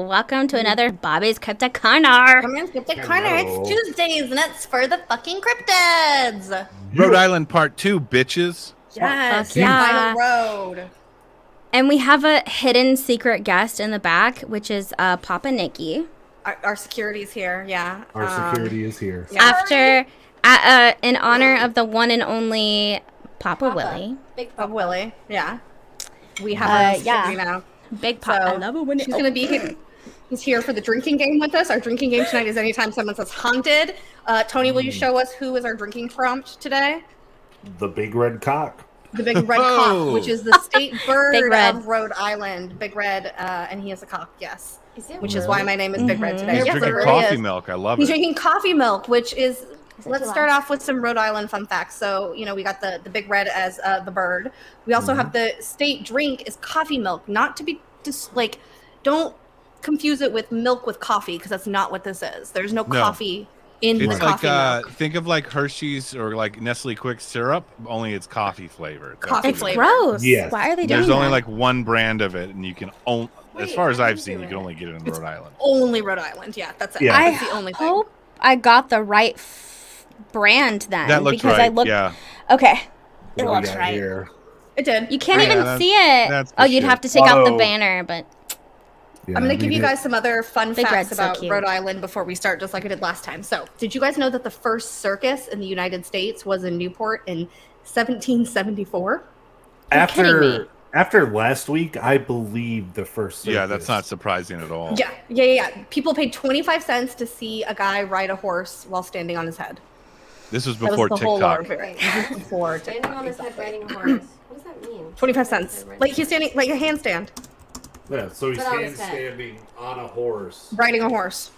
Welcome to another Bobby's Cryptid Corner. Come in, Cryptid Corner. It's Tuesdays, and it's for the fucking cryptids. Rhode Island Part 2, bitches. Yes, yeah. Final Road. And we have a hidden secret guest in the back, which is Papa Nikki. Our security's here, yeah. Our security is here. Yeah. After, in honor of the one and only Papa Willie. Big Papa Willie, yeah. We have our security now. Big Papa. So, I love it when she's going to be here. He's here for the drinking game with us. Our drinking game tonight is anytime someone says haunted. Tony, will you show us who is our drinking prompt today? The big red cock. The big red cock, which is the state bird Big Red. of Rhode Island. Big Red, and he is a cock, yes. Is it Which really? is why my name is Big Red today. He's Yes, it drinking really coffee is. milk. I love He's it. drinking coffee milk, which is, let's July? start off with some Rhode Island fun facts. So, we got the Big Red as the bird. We also have the state drink is coffee milk, not to be just don't confuse it with milk with coffee, because that's not what this is. There's no coffee in the It's like, coffee milk. think of like Hershey's or like Nestle Quick Syrup, only it's coffee flavored. That's Coffee It's flavor. gross. Yes. Why are they doing There's only that? like one brand of it, and you can only, as Wait, far as I I've can seen, do you can it. only get it in It's Rhode Island. Only Rhode Island, yeah, that's it. Yeah. I That's the only thing. hope I got the right brand then. That looks because right. I looked. Yeah. Okay. It What we looks got right. here? It did. You can't Yeah, even that's- see it. that's Oh, for you'd sure. have to take out the Oh. banner, but Yeah, I'm going to give you it- guys some other fun Big facts Red's so about cute. Rhode Island before we start, just like I did last time. So, did you guys know that the first circus in the United States was in Newport in 1774? You're kidding me. After last week, I believe the first. Yeah, that's circus. not surprising at all. Yeah. People paid 25 cents to see a guy ride a horse while standing on his head. This was That before was the whole lore TikTok. of it. This was before Standing TikTok. on his head riding a horse. What does that mean? 25 cents. Like he's standing, like a handstand, Yeah, so he's But on his head. standing on a horse. riding a horse.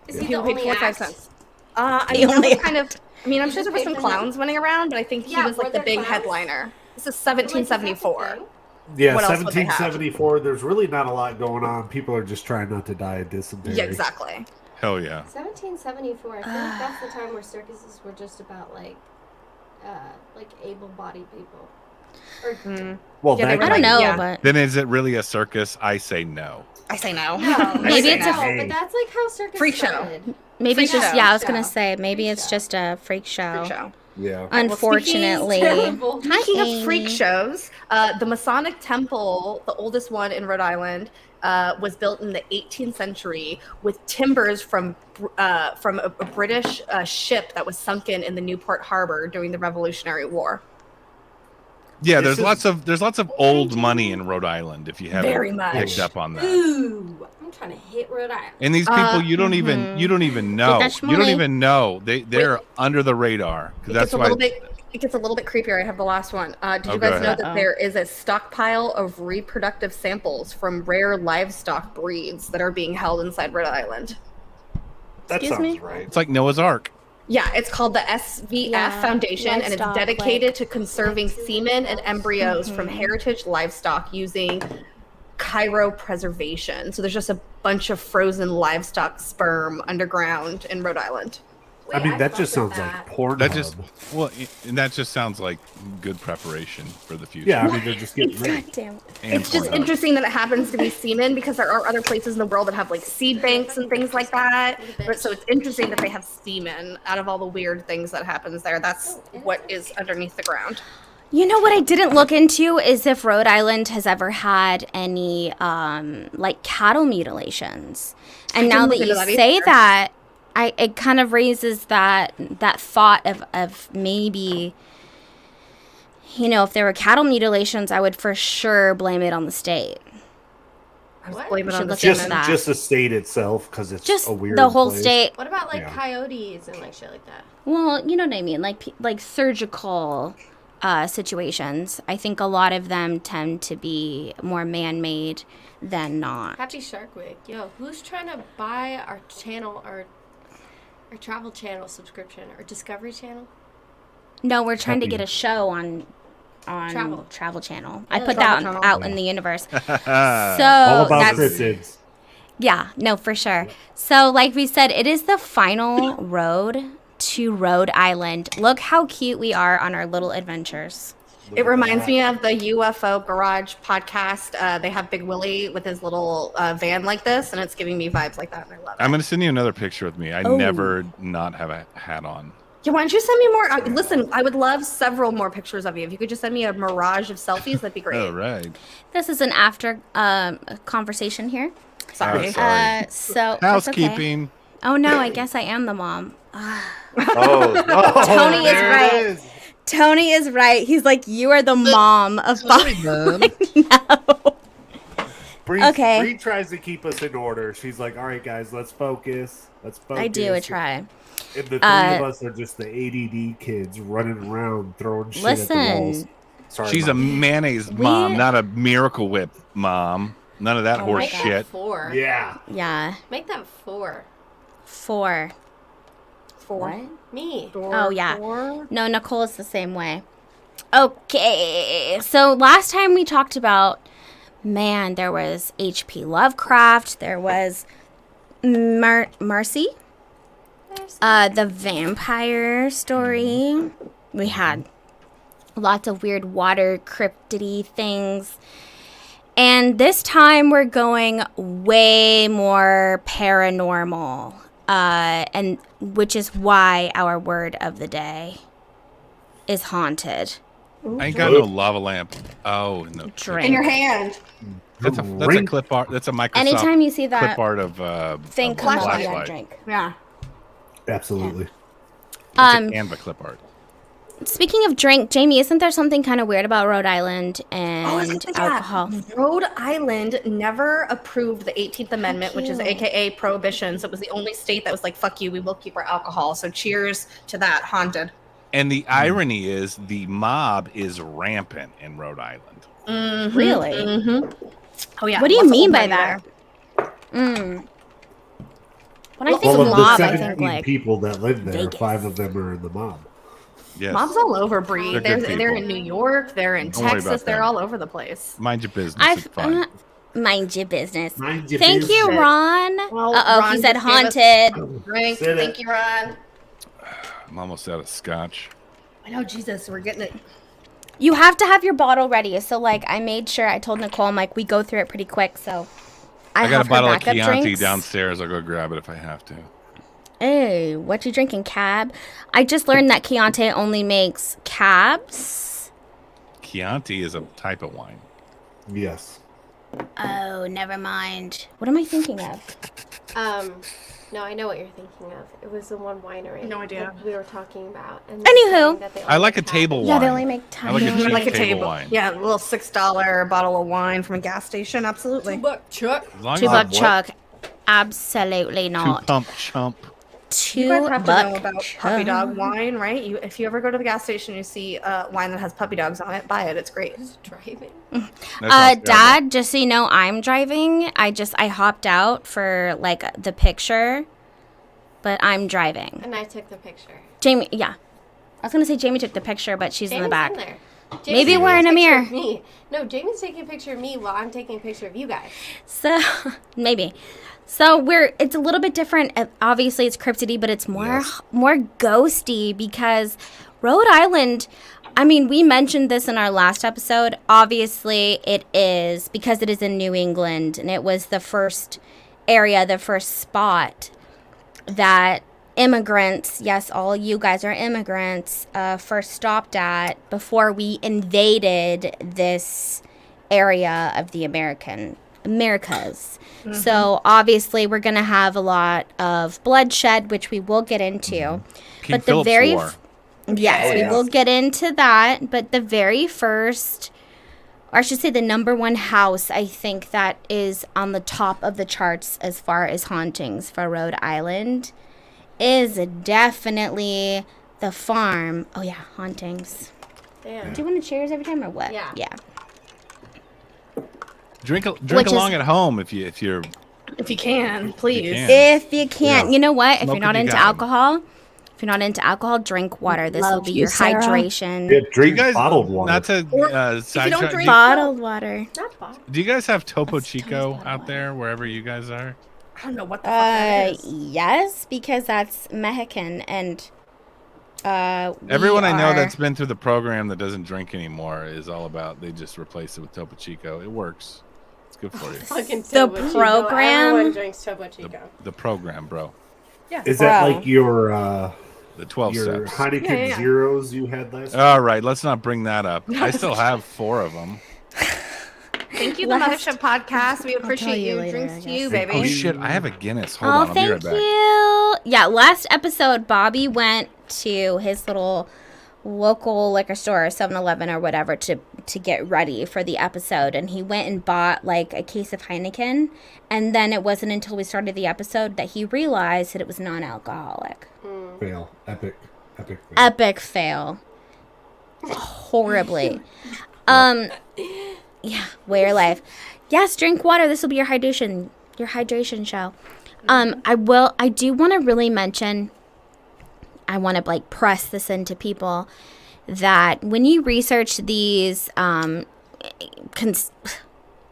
Is he the People paid only 25 act? cents. I The mean, that only was kind of. I mean, I'm sure there were some paid for him? clowns running around, but I think he Yeah, was were like the there big clowns? headliner. This is Like, is that the 1774. thing? Yeah, What else would they have? 1774. There's really not a lot going on. People are just trying not to die of dysentery. Yeah, exactly. Hell yeah. 1774. I feel like that's the time where circuses were just about like able-bodied people. Or Well, Yeah, they that were I don't guy- know, Yeah. but Then is it really a circus? I say no. I say no. no, Maybe no, it's a- but that's like how circus Freak show. started. maybe Freak it's just show. I was gonna Show. say maybe Freak it's show. just a freak show. Freak show. Yeah. Unfortunately. Terrible. Hi, Speaking of Amy. freak shows, the Masonic Temple, the oldest one in Rhode Island, was built in the 18th century with timbers from a British ship that was sunken in the Newport Harbor during the Revolutionary War. Yeah, This there's lots of old money in Rhode Island if you haven't Very much. picked up on that. Ooh, I'm trying to hit Rhode Island. And these people you don't mhm. even know. that You don't money. even know. They're under the radar. 'Cause It That's gets a why little bit. It gets a little bit creepier. I have the last one. Did Oh, you go guys know ahead. that there is a stockpile of reproductive samples from rare livestock breeds that are being held inside Rhode Island? That Excuse sounds me? right. it's like Noah's Ark. Yeah, it's called the SVF Yeah, Foundation, and it's livestock, dedicated like- to conserving semen and embryos from heritage livestock using cryopreservation. So there's just a bunch of frozen livestock sperm underground in Rhode Island. I mean, that just fucked with sounds like that. porn. That just and that just sounds like good preparation for the future. Yeah, I mean, they're just getting rid. Damn. And It's just Pornhub. interesting that it happens to be semen because there are other places in the world that have like seed banks and things like that. But so it's interesting that they have semen out of all the weird things that happens there. That's what is underneath the ground. You know what I didn't look into is if Rhode Island has ever had any like cattle mutilations. And now didn't that look you into that say either. that, it kind of raises that thought of maybe, you know, if there were cattle mutilations, I would for sure blame it on the state. I was What? blaming We on should the look into semen. that. Just the state itself, because it's Just a weird the whole place. state. What about like Yeah. coyotes and like shit like that? Well, you know what I mean, like surgical situations. I think a lot of them tend to be more man-made than not. Happy Shark Week. Yo, who's trying to buy our channel, our travel channel subscription, or Discovery Channel? No, we're trying to Happy. get a show on Travel. Channel. I Oh, put Travel that Channel. out in the universe. So All about that's cryptids. yeah, no, for sure. So like we said, it is the final road to Rhode Island. Look how cute we are on our little adventures. It reminds me of the UFO Garage podcast. They have Big Willie with his little van like this, and it's giving me vibes like that, and I love it. I'm gonna send you another picture with me. I never not have a hat on. Yeah, why don't you send me more? Listen, I would love several more pictures of you. If you could just send me a mirage of selfies, that'd be great. All right. This is an after conversation here. Sorry. Oh, sorry. So Housekeeping. Okay. Oh no, I guess I am the mom. Tony is right. Tony is right. He's like, you are the mom of Sorry, Mom. No. Bree tries to keep us in order. She's like, all right, guys, let's focus. I do try. And the three of us are just the ADD kids running around throwing shit at the walls. Sorry, She's a mayonnaise mom, not a Miracle Whip mom. None of that horse Make that shit. 4. Yeah. Yeah. Make that 4. 4. What? Me. Oh, yeah. No, Nicole is the same way. Okay. So last time we talked about, man, there was H.P. Lovecraft. There was Marcy. The vampire story. We had lots of weird water cryptidy things. And this time we're going way more paranormal. And which is why our word of the day is haunted. I ain't got no lava lamp. Oh, no. Drink. In your hand. That's a clip art. That's a Microsoft Anytime you see that clip art of thing of come up, flashlight. you gotta drink. Yeah. Absolutely. It's a Canva clip art. Speaking of drink, Jamie, isn't there something kind of weird about Rhode Island and alcohol? Rhode Island never approved the 18th Amendment, which is AKA prohibition. So it was the only state that was like, fuck you, we will keep our alcohol. So cheers to that. Haunted. And the irony is the mob is rampant in Rhode Island. Mm-hmm. Really? Mm-hmm. Oh, yeah. What do you Lots of mean old by money that? there. When I think Well, of mob, the I 17 think like people that live there, Vegas. 5 of them are in the mob. Yes. Mobs all over, Bree. They're good They're in people. New York. They're in Don't worry about Texas. They're them. all over the place. Mind your business. It's fine. mind your business. Mind your Thank you, business. Ron. Well, Uh-oh, Ron he said just gave us- haunted. Drink. Sit Thank it. you, Ron. I'm almost out of scotch. I know, Jesus. We're getting it. You have to have your bottle ready. So, like, I made sure I told Nicole, I'm like, we go through it pretty quick. So, I got have a bottle her of backup Chianti drinks. downstairs. I'll go grab it if I have to. Hey, what you drinking, cab? I just learned that Chianti only makes cabs. Chianti is a type of wine. Yes. Oh, never mind. What am I thinking of? No, I know what you're thinking of. It was the one winery. No idea. that we were talking about. And Anywho. saying that they I only like a have table it. Yeah, they wine. only make I like a tiny. cheap Like a table table. wine. Yeah, a little $6 bottle of wine from a gas station. Absolutely. $2 Chuck. As long as $2 it's chuck. Absolutely two not. pump chump. You guys have to know $2 about puppy dog wine, right? If you ever go to the gas station, you see wine that has puppy dogs on it. Buy it. It's great. Who's driving? That sounds terrible. Dad, just so you know, I'm driving. I hopped out for like the picture, but I'm driving. And I took the picture. Jamie, yeah. I was gonna say Jamie took the picture, but she's in the Jamie's back. there. Maybe Jamie's we're in a taking mirror. picture of Me. No, Jamie's taking a picture of me while I'm taking a picture of you guys. So maybe. So it's a little bit different. Obviously, it's cryptidy, but it's more ghosty because Rhode Island. I mean, we mentioned this in our last episode. Obviously, it is because it is in New England, and it was the first area, the first spot that immigrants, yes, all you guys are immigrants, first stopped at before we invaded this area of the Americas. Mm-hmm. So obviously we're going to have a lot of bloodshed, which we will get into. King But the Philip's very War. yes, we will get into that, but the very first, or I should say the number one house, I think that is on the top of the charts as far as hauntings for Rhode Island is definitely the farm. Oh yeah, hauntings. Damn. Do you want to cheers every time or what? Yeah. Yeah. Drink Which is- along at home if you're If you can, please. can. If you can't, Yeah. you know what? If Smoke you're not if you into got 'em. alcohol, drink water. This will Love be you, your Sarah. hydration. Yeah, Do drink you guys bottled water. not to Or if you don't sidetrack- drink- Bottled water. Not bad. Do you guys have Topo That's Chico totally out bottled there wherever you guys are? I don't know what the fuck that is. Yes, because that's Mexican and Everyone I know that's been through the program that doesn't drink anymore is all about they just replace it with Topo Chico. It works. It's good for you. Fucking The Topo Chico. program? Everyone drinks Topo Chico. The program, bro. Yeah. Is that like your The 12 your steps. Heineken Zeros you had last All right, let's not bring that up. I still have 4 of them. Thank you, the Mothership Podcast. We appreciate you. later, Drinks I to you, Oh baby. shit, I have a Guinness. Hold Oh, on, I'll be right thank back. you. Yeah, last episode, Bobby went to his little local liquor store, 7-Eleven or whatever, to get ready for the episode. And he went and bought like a case of Heineken. And then it wasn't until we started the episode that he realized that it was non-alcoholic. Fail. Epic fail. Epic fail. Horribly. Yeah, way of life. Yes, drink water. This will be your hydration show. I do want to really mention, I want to like press this into people, that when you research these,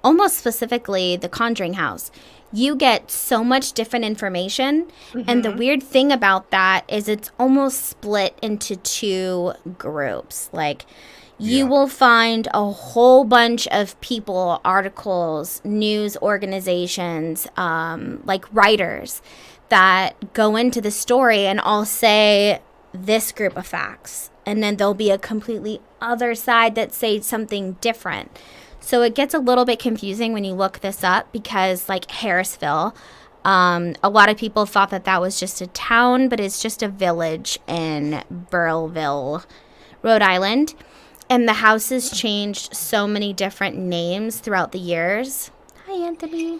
almost specifically the Conjuring House, you get so much different information. And the weird thing about that is it's almost split into 2 groups. Like, you will find a whole bunch of people, articles, news organizations, like writers that go into the story and all say this group of facts. And then there'll be a completely other side that say something different. So it gets a little bit confusing when you look this up because, like, Harrisville, a lot of people thought that was just a town, but it's just a village in Burrillville, Rhode Island. And the house has changed so many different names throughout the years. Hi, Anthony.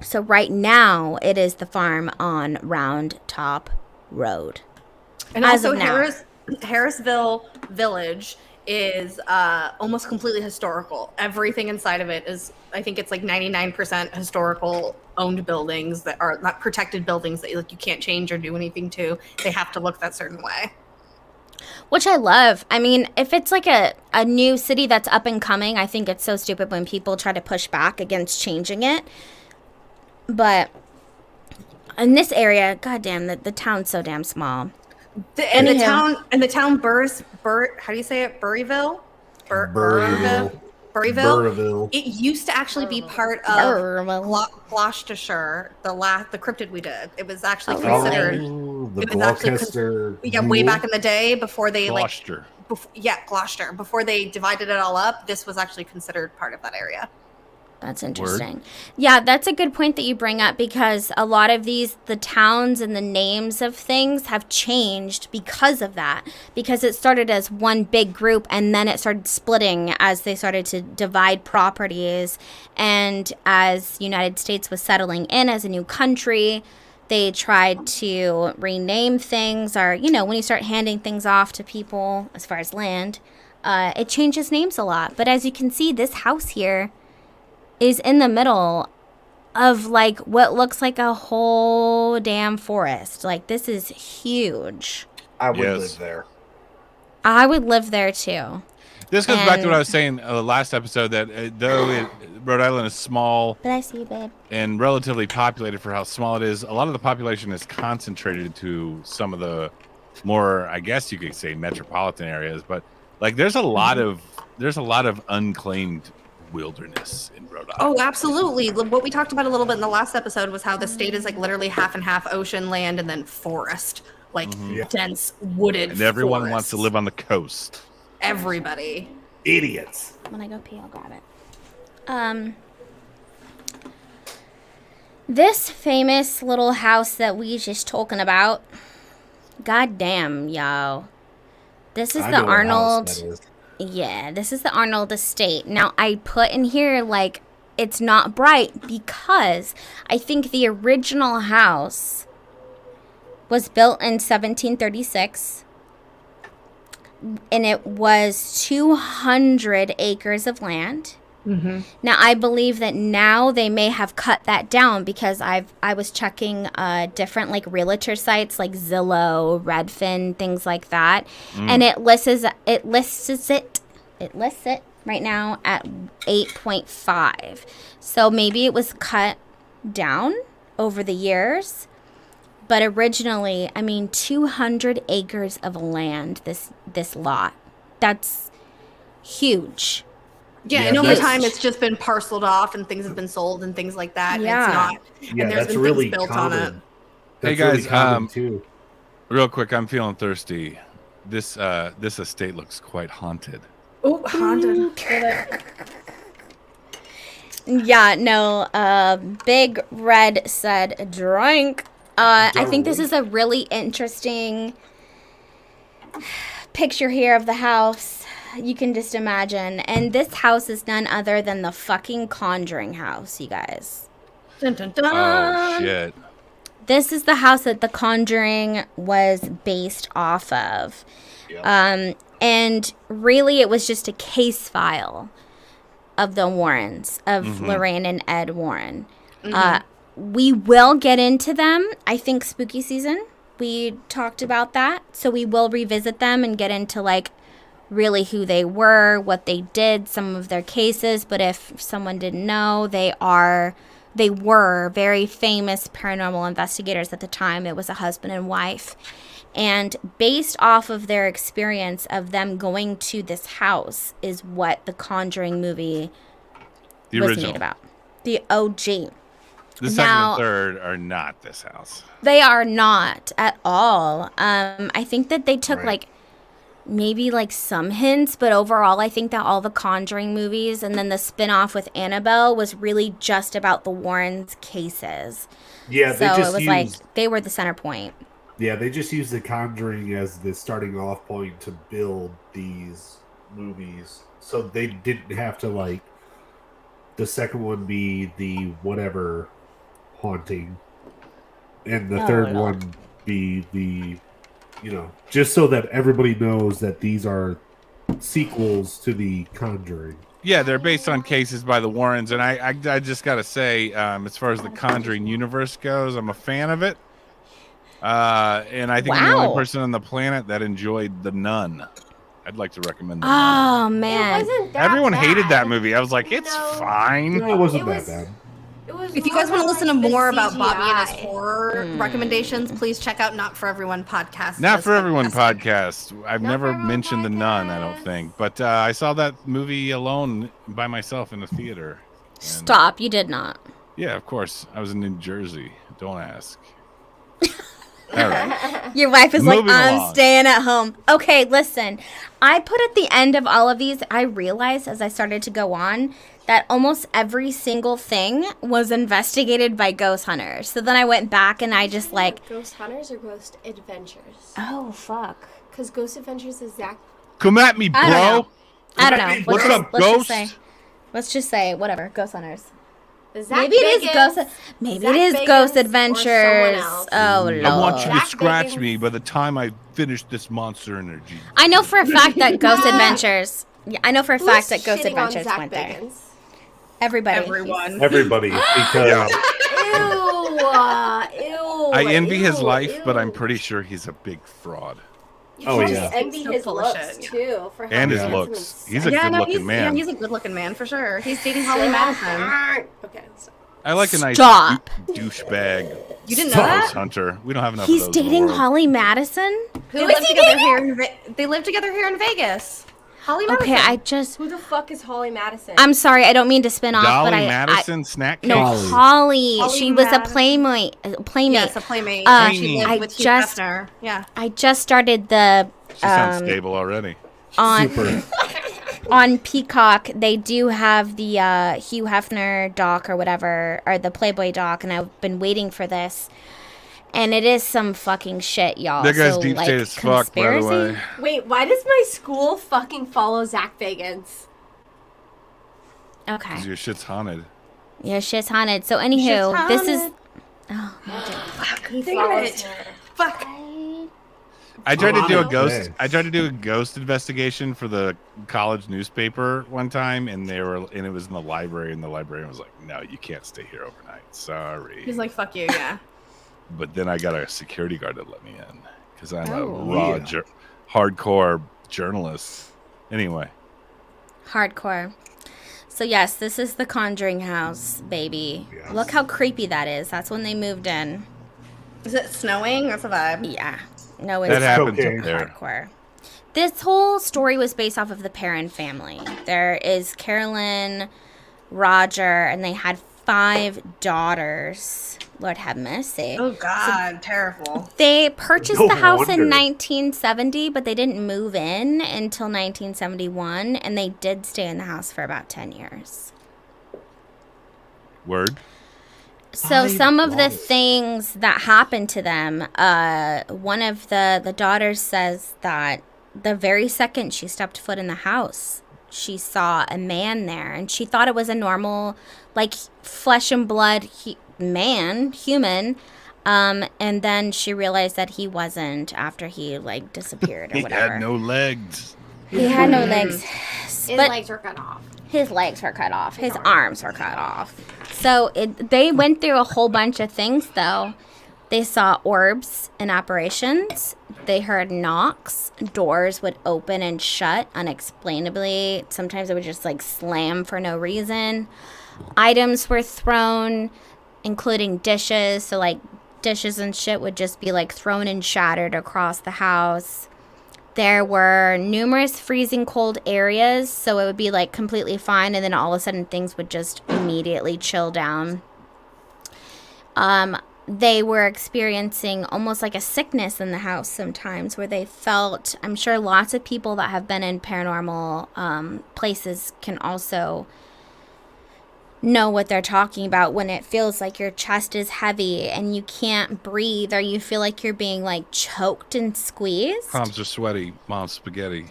So right now, it is the farm on Round Top Road. And As also, of now. Harrisville Village is almost completely historical. Everything inside of it is, I think it's like 99% historical owned buildings that are not protected buildings that like you can't change or do anything to. They have to look that certain way. Which I love. I mean, if it's like a new city that's up and coming, I think it's so stupid when people try to push back against changing it. But in this area, goddamn, the town's so damn small. And the town how do you say it? Burryville? Burryville. It used to actually be part of Gloucestershire, the cryptid we did. It was actually considered. The Gloucester. Way back in the day before they Gloucester. Gloucester. Before they divided it all up, this was actually considered part of that area. That's interesting. Yeah, that's a good point that you bring up because a lot of the towns and the names of things have changed because of that. Because it started as one big group and then it started splitting as they started to divide properties. And as United States was settling in as a new country, they tried to rename things or, when you start handing things off to people as far as land, it changes names a lot. But as you can see, this house here is in the middle of like what looks like a whole damn forest. Like, this is huge. I would live there. I would live there too. This goes back to what I was saying last episode, that though Rhode Island is small Bless you, babe. and relatively populated for how small it is, a lot of the population is concentrated to some of the more, I guess you could say, metropolitan areas. But like, there's a lot of unclaimed wilderness in Rhode Island. Oh, absolutely. What we talked about a little bit in the last episode was how the state is like literally half and half ocean, land, and then forest, like dense wooded. And everyone forests. wants to live on the coast. Everybody. Idiots. When I go pee, I'll grab it. This famous little house that we just talking about, goddamn, y'all. This is the Arnold. Yeah, this is the Arnold estate. Now, I put in here, like, it's not bright because I think the original house was built in 1736. And it was 200 acres of land. Now, I believe that now they may have cut that down because I was checking different like realtor sites like Zillow, Redfin, things like that, and it lists it right now at 8.5. So maybe it was cut down over the years, But originally, I mean, 200 acres of land, this lot. That's huge. Yeah, Yeah, and over that's- time it's just been parceled off and things have been sold and things like that. Yeah. And it's not. Yeah, and there's that's been really things built common. on it. Hey, That's guys, really common too. Real quick, I'm feeling thirsty. This estate looks quite haunted. Oh, haunted. Yeah, no, Big Red said drink. I think this is a really interesting picture here of the house. You can just imagine. And this house is none other than the fucking Conjuring house, you guys. Dun, dun, dun. Oh shit! This is the house that the Conjuring was based off of. And really it was just a case file of the Warrens, of Lorraine and Ed Warren. We will get into them, I think, spooky season. We talked about that. So we will revisit them and get into, like, really who they were, what they did, some of their cases. But if someone didn't know, they were very famous paranormal investigators at the time. It was a husband and wife. And based off of their experience of them going to this house is what the Conjuring movie The was original. made about. The OG. The second Now- and third are not this house. They are not at all. I think that they took maybe some hints, but overall I think that all the Conjuring movies and then the spin-off with Annabelle was really just about the Warrens' cases. Yeah, they So just it was used. they were the center point. Yeah, they just used The Conjuring as the starting off point to build these movies. So they didn't have to, the second one be the whatever haunting, and the third one be the, just so that everybody knows that these are sequels to The Conjuring. Yeah, they're based on cases by the Warrens, and I just gotta say, as far as the Conjuring universe goes, I'm a fan of it. And I think I'm the Wow. only person on the planet that enjoyed The Nun. I'd like to recommend The Oh Nun. man. It wasn't that Everyone hated bad. that movie. I was like, it's No. fine. No, it wasn't It that was- bad. It was If you guys want to listen to the more about Bobby and his CGI. horror recommendations, please check out Not For Everyone podcast. Not That's for everyone fantastic. podcast. I've Not never For Everyone mentioned The Nun, I don't podcast. think. But I saw that movie alone by myself in the theater. And- Stop, you did not. Yeah, of course. I was in New Jersey. Don't ask. All right. Your wife is like, Moving I'm along. staying at home. Okay, listen. I put at the end of all of these, I realized as I started to go on that almost every single thing was investigated by ghost hunters. So then I went back and I just Ghost Hunters or Ghost Adventures? oh, fuck. Because Ghost Adventures is Zach. Come at me, bro. I don't know. I don't know. What's Let's up, just ghost? say, let's just say, whatever, ghost hunters. The Zach Maybe it is Bagans. ghost. Maybe Zach it is Bagans Ghost or Adventures. someone else. Oh lord! I want you to Zach scratch Bagans. me by the time I finish this Monster Energy. I know for a fact that Ghost Adventures. Yeah, I know for a Who's fact that Ghost shitting on Adventures Zach went there. Bagans? Everybody. Everyone. Everybody, because Ew. Ew. I envy his ew, life, but I'm ew. pretty sure he's a big fraud. You Oh, should yeah. just envy So his full of looks shit. too. For how And his handsome looks. and He's a Yeah, no, good-looking man. he's a good-looking man for sure. He's dating Holly Madison. Okay. Stop. I like a nice Stop. douchebag. You didn't know Stop. that? Ghost hunter. We don't have enough He's of those in the dating world. Holly Madison. They live together here. They live together here in Vegas. Holly Madison. Okay, I just. Who the fuck is Holly Madison? I'm sorry, I don't mean to spin off, Dolly but Madison snack cake. no, Holly. Holly. Holly She was a Madison. playmate. Yes, a playmate. Playmate. She lived I with Hugh just- Hefner. Yeah. I just started the She sounds stable already. on super. on Peacock. They do have the Hugh Hefner doc or whatever, or the Playboy doc, and I've been waiting for this. And it is some fucking shit, y'all. That guy's So, deep like, state as fuck, by the conspiracy? way. Wait, why does my school fucking follow Zach Bagans? Okay. Because your shit's haunted. Yeah, shit's haunted. So, anywho, Shit's this is. haunted. Oh, magic. He Damn follows it. her. Fuck. I tried to do a Haunted. ghost. Hey. I tried to do a ghost investigation for the college newspaper one time, and it was in the library, and the librarian was like, "No, you can't stay here overnight. Sorry." He's like, fuck you, yeah. But then I got a security guard to let me in because I'm a Oh. raw, Yeah. hardcore journalist. Anyway, Hardcore. So, yes, this is the Conjuring house, baby. Yes. Look how creepy that is. That's when they moved in. Is it snowing? That's a vibe. Yeah. No, That it's happens okay. up there. hardcore. This whole story was based off of the Perrin family. There is Carolyn, Roger, and they had 5 daughters. Lord have mercy. Oh God, terrible. They purchased No the house in wonder. 1970, but they didn't move in until 1971, and they did stay in the house for about 10 years. Word. So 5 some of the daughters. things that happened to them, one of the daughters says that the very second she stepped foot in the house, she saw a man there, and she thought it was a normal, like, flesh and blood human. And then she realized that he wasn't after he, like, disappeared or He whatever. had no legs. He had no legs. His But legs were cut off. his legs were cut off. His arms were cut off. So they went through a whole bunch of things, though. They saw orbs and apparitions. They heard knocks. Doors would open and shut unexplainably. Sometimes it would just, like, slam for no reason. Items were thrown, including dishes. So, like, dishes and shit would just be, like, thrown and shattered across the house. There were numerous freezing cold areas, so it would be, like, completely fine, and then all of a sudden things would just immediately chill down. They were experiencing almost like a sickness in the house sometimes, where they felt, I'm sure lots of people that have been in paranormal places can also know what they're talking about, when it feels like your chest is heavy and you can't breathe, or you feel like you're being, like, choked and squeezed. Palms are sweaty. Mom's spaghetti.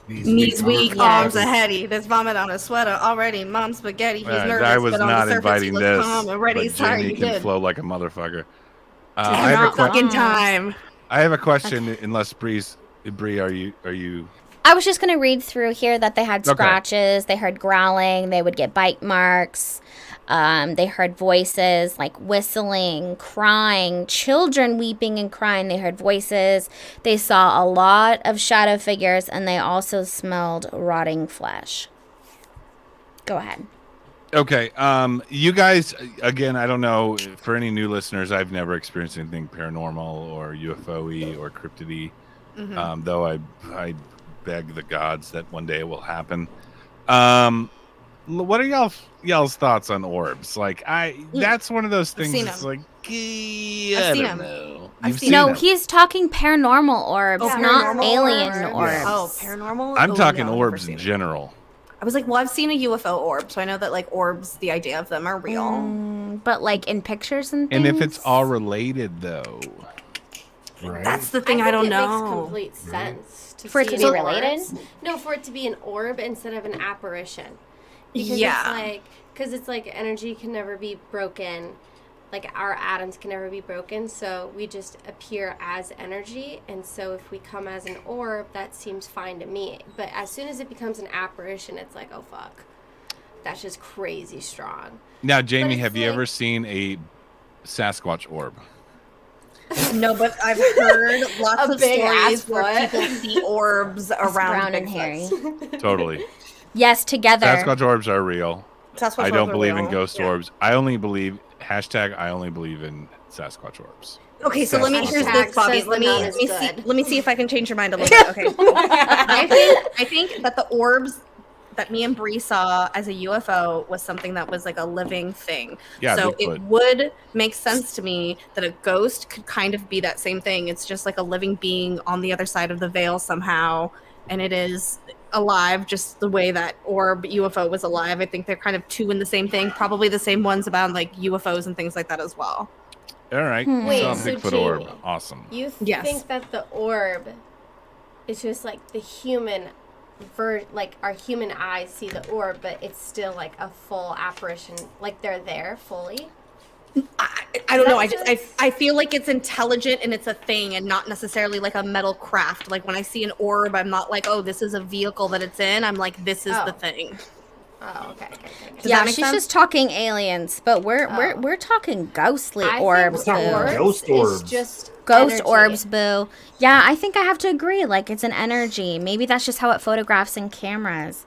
Knees weak, Yeah. arms are heady. There's vomit on his sweater already. Mom's spaghetti. He's nervous, I was but on not the surface, inviting he looks this. calm and ready. But Sorry, Jamie you can did. flow like a motherfucker. It's I have a not question. Fucking time. I have a question. Unless Bree, are you? I was just going to read through here that they had Okay. scratches, they heard growling, they would get bite marks, they heard voices like whistling, crying, children weeping and crying. They heard voices. They saw a lot of shadow figures, and they also smelled rotting flesh. Go ahead. Okay. You guys, again, I don't know. For any new listeners, I've never experienced anything paranormal or UFO-y or cryptid-y. Though I beg the gods that one day it will happen. What are y'all's thoughts on orbs? Like, that's one of those things. seen It's 'em. like, I I've seen don't 'em. know. I've You've seen seen No, 'em. he's talking paranormal orbs, Oh, not paranormal alien orbs. orbs. Oh, paranormal? I'm Oh, talking no, I've orbs never in seen it. general. I was like, well, I've seen a UFO orb, so I know that, like, orbs, the idea of them are real. But, like, in pictures and things? And if it's all related, though. Right? That's the thing I, think don't it know. makes complete sense For it see to be an related? orb. No, for it to be an orb instead of an apparition. Because Yeah. it's like energy can never be broken. Like, our atoms can never be broken, so we just appear as energy. And so if we come as an orb, that seems fine to me. But as soon as it becomes an apparition, it's like, oh fuck, that's just crazy strong. Now, Jamie, it's have you like- ever seen a Sasquatch orb? No, but I've heard lots A of big stories ass where foot. people see orbs around brown and Bigfoots. hairy. Totally. Yes, together. Sasquatch orbs are real. Sasquatch I orbs don't are believe in real. ghost Yeah. orbs. I only believe in Sasquatch orbs. Okay, so let me here's Hashtag this, Bobby. says Let the me nun let is me good. see let me see if I can change your mind a little bit. Okay. I think that the orbs that me and Bree saw as a UFO was something that was like a living thing. Yeah, so Bigfoot. it would make sense to me that a ghost could kind of be that same thing. It's just like a living being on the other side of the veil somehow, and it is alive just the way that orb UFO was alive. I think they're kind of two in the same thing, probably the same ones about like UFOs and things like that as well. All right. Wait, Saw a so Bigfoot Jamie, orb. Awesome. You Yes. think that the orb is just like the human, like our human eyes see the orb, but it's still like a full apparition, like they're there fully? I don't know. That's I feel like it's intelligent and it's a thing and not necessarily like a metal craft. Like when I see an orb, I'm not like, oh, this is a vehicle that it's in. I'm like, this is the Oh. thing. Oh, okay. Does Yeah, that make she's sense? just talking aliens, but we're talking ghostly orbs, think boo. orbs. Ghost orbs. is just Ghost energy. orbs, boo. Yeah, I think I have to agree. Like, it's an energy. Maybe that's just how it photographs in cameras.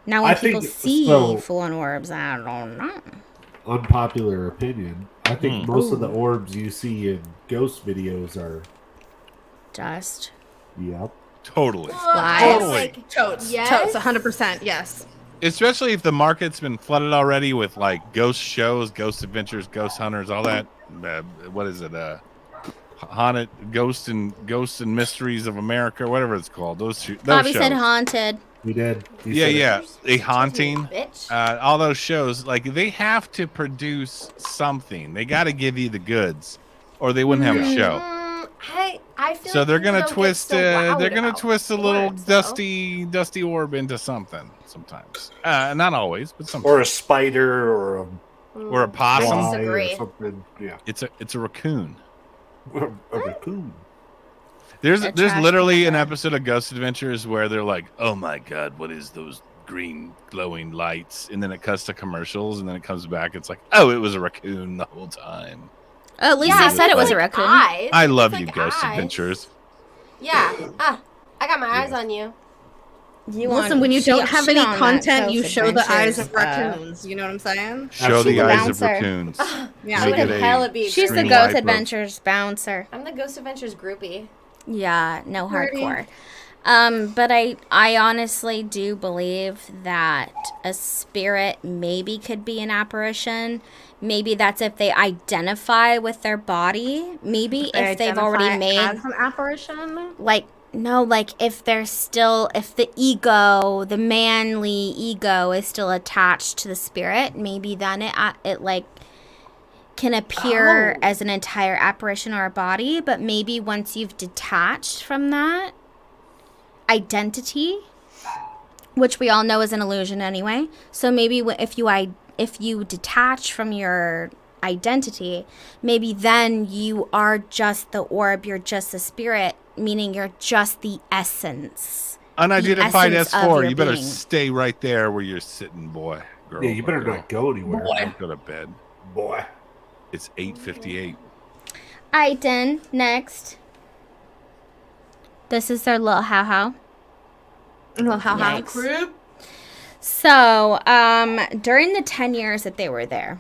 Now, when I people think- see so- full-on orbs, I don't know. Unpopular opinion. I think most of the orbs you see in ghost videos are. Dust. Yep. Totally. Totally. Totes. Yes? Totes. 100%. Yes. Especially if the market's been flooded already with like ghost shows, ghost adventures, ghost hunters, all that. What is it? Haunted Ghosts and Mysteries of America, whatever it's called. Those Bobby shows. said haunted. We did. You Yeah, said it. yeah. A Excuse me, haunting. bitch. All those shows, like they have to produce something. They got to give you the goods, or they wouldn't have a show. I feel So like they're people gonna don't get twist. so They're wowed gonna about twist a little orbs, though. dusty orb into something. Sometimes, not always, but sometimes. Or a spider or Or a possum. I Fly disagree. or something. Yeah. It's a raccoon. A raccoon. There's A there's trash literally an can. episode of Ghost Adventures where they're like, "Oh my god, what is those green glowing lights?" And then it cuts to commercials, and then it comes back. It's like, "Oh, it was a raccoon the whole time." Oh, at least Yeah, they said it was a like raccoon. eyes. I love It's you, like Ghost eyes. Adventures. Yeah. I got my eyes on you. You Listen, when you don't have shit any on that content, you Ghost show the eyes Adventures, of raccoons. You know what I'm saying? Show Absolutely. the eyes Bouncer. of raccoons. Yeah. I Make would it a hella be. She's the Green Ghost light bulb. Adventures bouncer. I'm the Ghost Adventures groupie. Yeah, no Pretty. hardcore. But I honestly do believe that a spirit maybe could be an apparition. Maybe that's if they identify with their body. Maybe if they've already made as an apparition. like no, like if they're still if the ego, the manly ego is still attached to the spirit, maybe then it like can appear as an entire apparition or a body, but maybe once you've detached from that identity, which we all know is an illusion anyway. So maybe if you detach from your identity, maybe then you are just the orb, you're just the spirit, meaning you're just the essence. Unidentified essence of S4. your You better being. stay right there where you're sitting, boy. Girl, Yeah, you better girl. not go anywhere. Don't go to bed. Boy. It's 8:58. Aiden, next. This is their little how. Yikes. So, during the 10 years that they were there,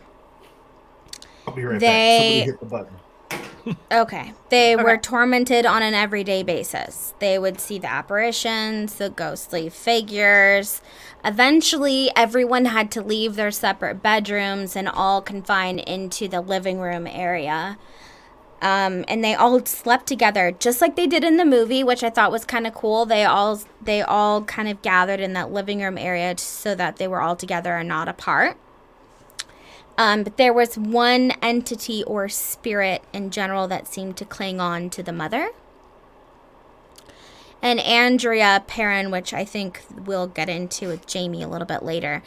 I'll be right back. They- Somebody hit the button. they were tormented on an everyday basis. They would see the apparitions, the ghostly figures. Eventually, everyone had to leave their separate bedrooms and all confined into the living room area. And they all slept together, just like they did in the movie, which I thought was kind of cool. They all kind of gathered in that living room area so that they were all together and not apart. But there was one entity or spirit in general that seemed to cling on to the mother. And Andrea Perrin, which I think we'll get into with Jamie a little bit later,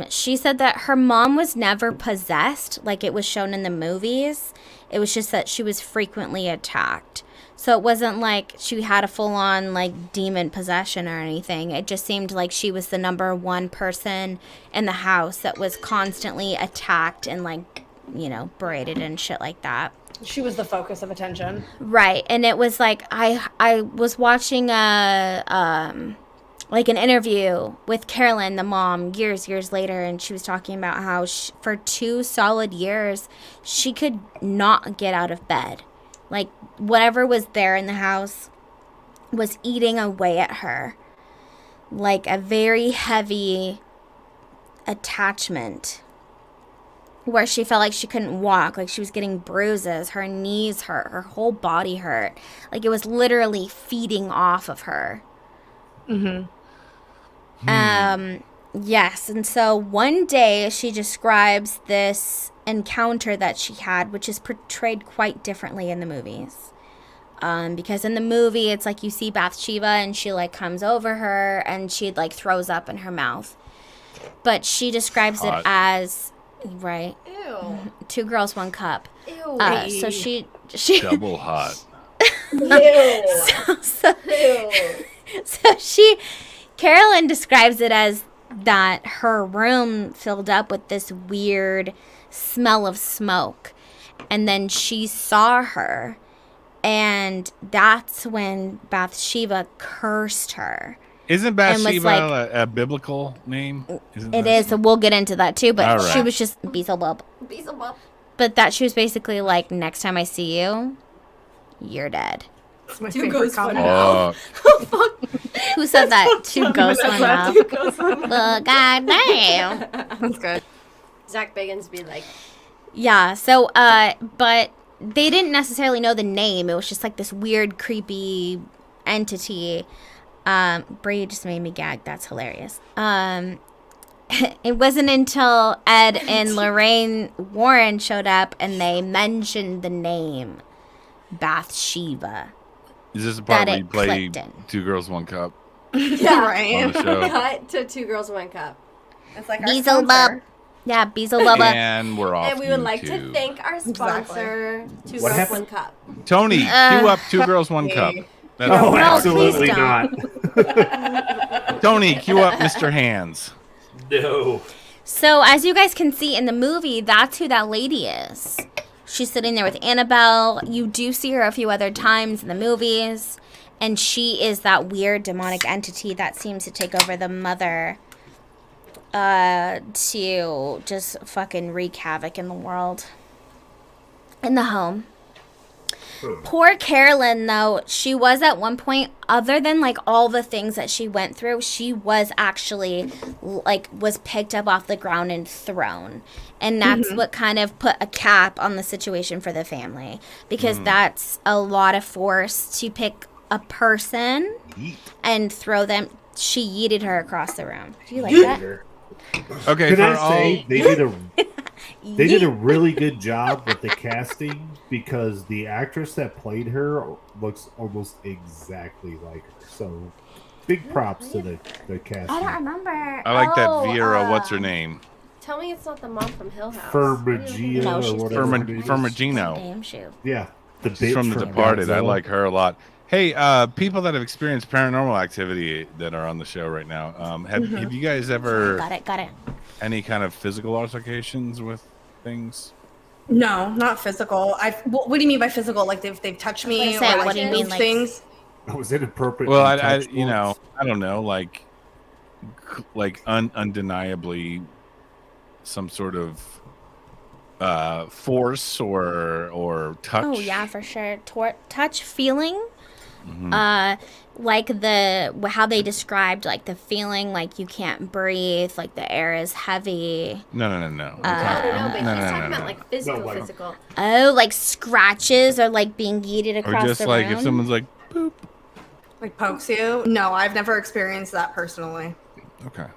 she said that her mom was never possessed like it was shown in the movies. It was just that she was frequently attacked. So it wasn't like she had a full-on like demon possession or anything. It just seemed like she was the number one person in the house that was constantly attacked and like, you know, berated and shit like that. She was the focus of attention. Right. And it was like I was watching like an interview with Carolyn, the mom, years later, and she was talking about how for 2 solid years she could not get out of bed. Like whatever was there in the house was eating away at her. Like a very heavy attachment where she felt like she couldn't walk, like she was getting bruises, her knees hurt, her whole body hurt. Like it was literally feeding off of her. Yes, and so one day she describes this encounter that she had, which is portrayed quite differently in the movies. Because in the movie, it's like you see Bathsheba and she like comes over her and she like throws up in her mouth. But she describes it Hot. as, right, Ew. 2 girls, 1 cup. Ew. So she Double hot. Ew. so Ew. Carolyn describes it as that her room filled up with this weird smell of smoke. And then she saw her. And that's when Bathsheba cursed her. Isn't was Bathsheba like- a biblical name? Isn't It that- is. So we'll get into that too. But All she right. was just Beelzebub. Beelzebub. but that she was basically like, next time I see you, you're dead. It's my Two favorite ghosts, one comment. mouth. Who said that? Two ghosts, one mouth. Two ghosts, one mouth. Well, goddamn. That's good. Zach Bagans be like, Yeah. So, but they didn't necessarily know the name. It was just like this weird, creepy entity. Bree just made me gag. That's hilarious. It wasn't until Ed and Lorraine Warren showed up and they mentioned the name Bathsheba. Is this the part That where it you play clicked in. 2 Girls, 1 Cup yeah, on Right. the show? cut to Two Girls, One Cup. It's like our Beelzebub. sponsor. Yeah, Beelzebub. And we're off And we would like to YouTube. thank our sponsor, Two What Girls, happened? One Cup. Tony, cue up 2 Girls, 1 Cup. That's Oh, No, absolutely please not. Tony, cue up Mr. Hands. No. So, as you guys can see in the movie, that's who that lady is. She's sitting there with Annabelle. You do see her a few other times in the movies. And she is that weird demonic entity that seems to take over the mother to just fucking wreak havoc in the world. In the home. Poor Carolyn, though, she was at one point, other than like all the things that she went through, she was actually like was picked up off the ground and thrown. And that's what kind of put a cap on the situation for the family, because that's a lot of force to pick a person and throw them. She yeeted her across the room. Do you like that? Okay, Can for I all say they did a really good job with the casting, because the actress that played her looks almost exactly like her. So big props to the casting. I don't remember. I like that Vera. What's her name? Tell me it's not the mom from Hill House. Fermagina No, or she's whatever. her name is. Fermagino. Damn shoe. Yeah, the She's bitch from The Departed. I Godzilla. like her a lot. Hey, people that have experienced paranormal activity that are on the show right now, have you guys ever Got it. any kind of physical altercations with things? No, not physical. What do you mean by physical? Like they've touched me? I was gonna say, or, what do you moved mean, like- things? That was inappropriate. Well, and I touchable. you know, I don't know, like undeniably some sort of force or touch. Oh yeah, for sure. Touch, feeling. Mhm. Like how they described like the feeling, like you can't breathe, like the air is heavy. No. I don't know, but he's talking about like physical, No, like- physical. Oh, like scratches or like being yeeted Or across just the like room. if someone's like, boop. Like pokes you? No, I've never experienced that personally. Okay.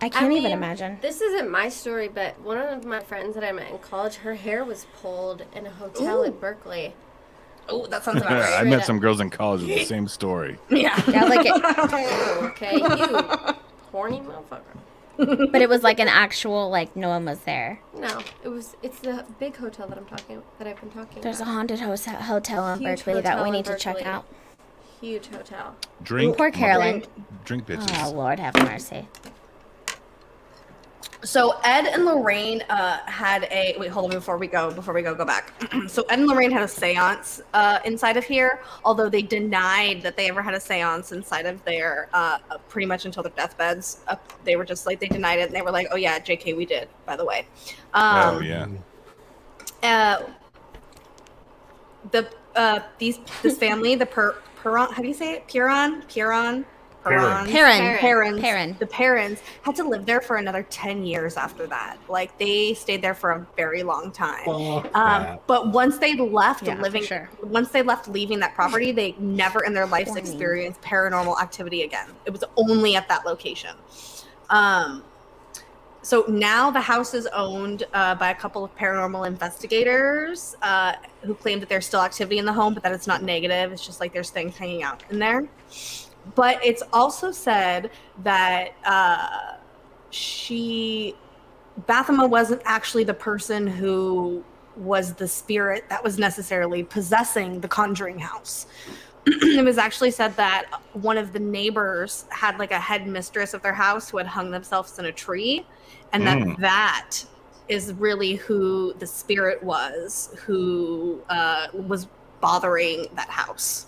I can't even mean, imagine. This isn't my story, but one of my friends that I met in college, her hair was pulled in a hotel in Berkeley. Oh, that sounds about I right. met some girls in college with the same story. Yeah. Yeah, like it, Okay, you horny motherfucker. but it was like an actual like no one was there. No, it's the big hotel that I've been talking There's a about. haunted hotel in Huge Berkeley that hotel we in need to check Berkeley. out. Huge hotel. Drink. Poor Carolyn. Drink bitches. Oh Lord, have mercy. So Ed and Lorraine had a wait. Hold on before we go. Go back. So Ed and Lorraine had a séance inside of here, although they denied that they ever had a séance inside of there. Pretty much until their deathbeds, they were just like they denied it, and they were like, "Oh yeah, JK, we did." By the way. Oh yeah. This family, the Perron, how do you say it? Perron. Perrin. The parents had to live there for another 10 years after that. Like they stayed there for a very long time. Fuck that. But once they left Yeah, for sure. once they left leaving that property, they never in their lives Horny. experienced paranormal activity again. It was only at that location. So now the house is owned by a couple of paranormal investigators who claim that there's still activity in the home, but that it's not negative. It's just like there's things hanging out in there. But it's also said that Bathema wasn't actually the person who was the spirit that was necessarily possessing the Conjuring house. It was actually said that one of the neighbors had like a head mistress of their house who had hung themselves in a tree, and that is really who the spirit was who was bothering that house.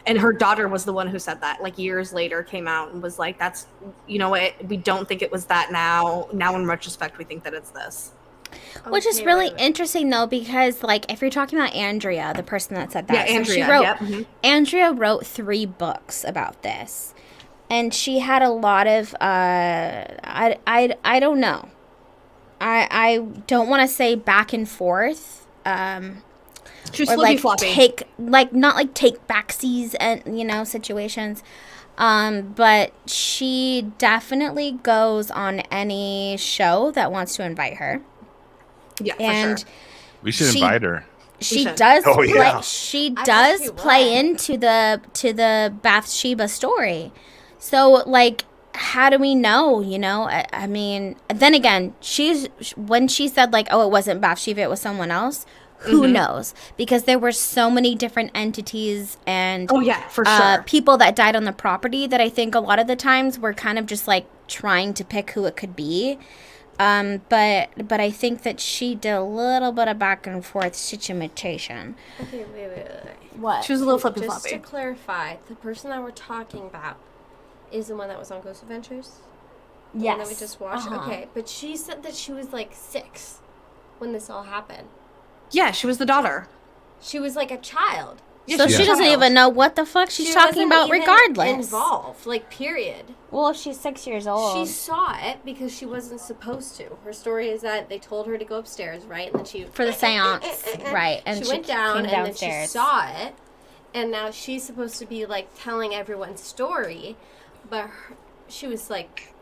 And her daughter was the one who said that, like years later came out and was like, that's, you know what, we don't think it was that now. Now in retrospect, we think that it's this. Which is Okay, really wait. interesting, though, because, like, if you're talking about Andrea, the person that said that, Yeah, so she Andrea, wrote, yep, mhm. Andrea wrote 3 books about this, and she had a lot of, I don't know, I don't want to say back and forth, She's or flippy like floppy. not like take backsies and, you know, situations. But she definitely goes on any show that wants to invite her. Yeah, for And sure. We should she- invite her. she should. does Oh, play yeah. she I does bet she play would. into the Bathsheba story. So, like, how do we know, you know? I mean, then again, when she said, like, oh, it wasn't Bathsheba, it was someone else, who knows? Because there were so many different entities and Oh yeah, for sure. people that died on the property that I think a lot of the times we're kind of just like trying to pick who it could be. But I think that she did a little bit of back and forth situation. Okay, wait. What? She was a little flippy Just to floppy. clarify, the person that we're talking about is the one that was on Ghost Adventures? The Yes. one that we just watched? Uh-huh. Okay, but she said that she was like 6 when this all happened. Yeah, she was the daughter. She was like a child. Yeah, So she she was a doesn't child. even know what the fuck she's She talking wasn't about even regardless. involved, like, period. Well, if she's 6 years old. She saw it because she wasn't supposed to. Her story is that they told her to go upstairs, right? And then she For the seance, right, and she she went down came and then downstairs. she saw it, and now she's supposed to be like telling everyone's story, but she was like,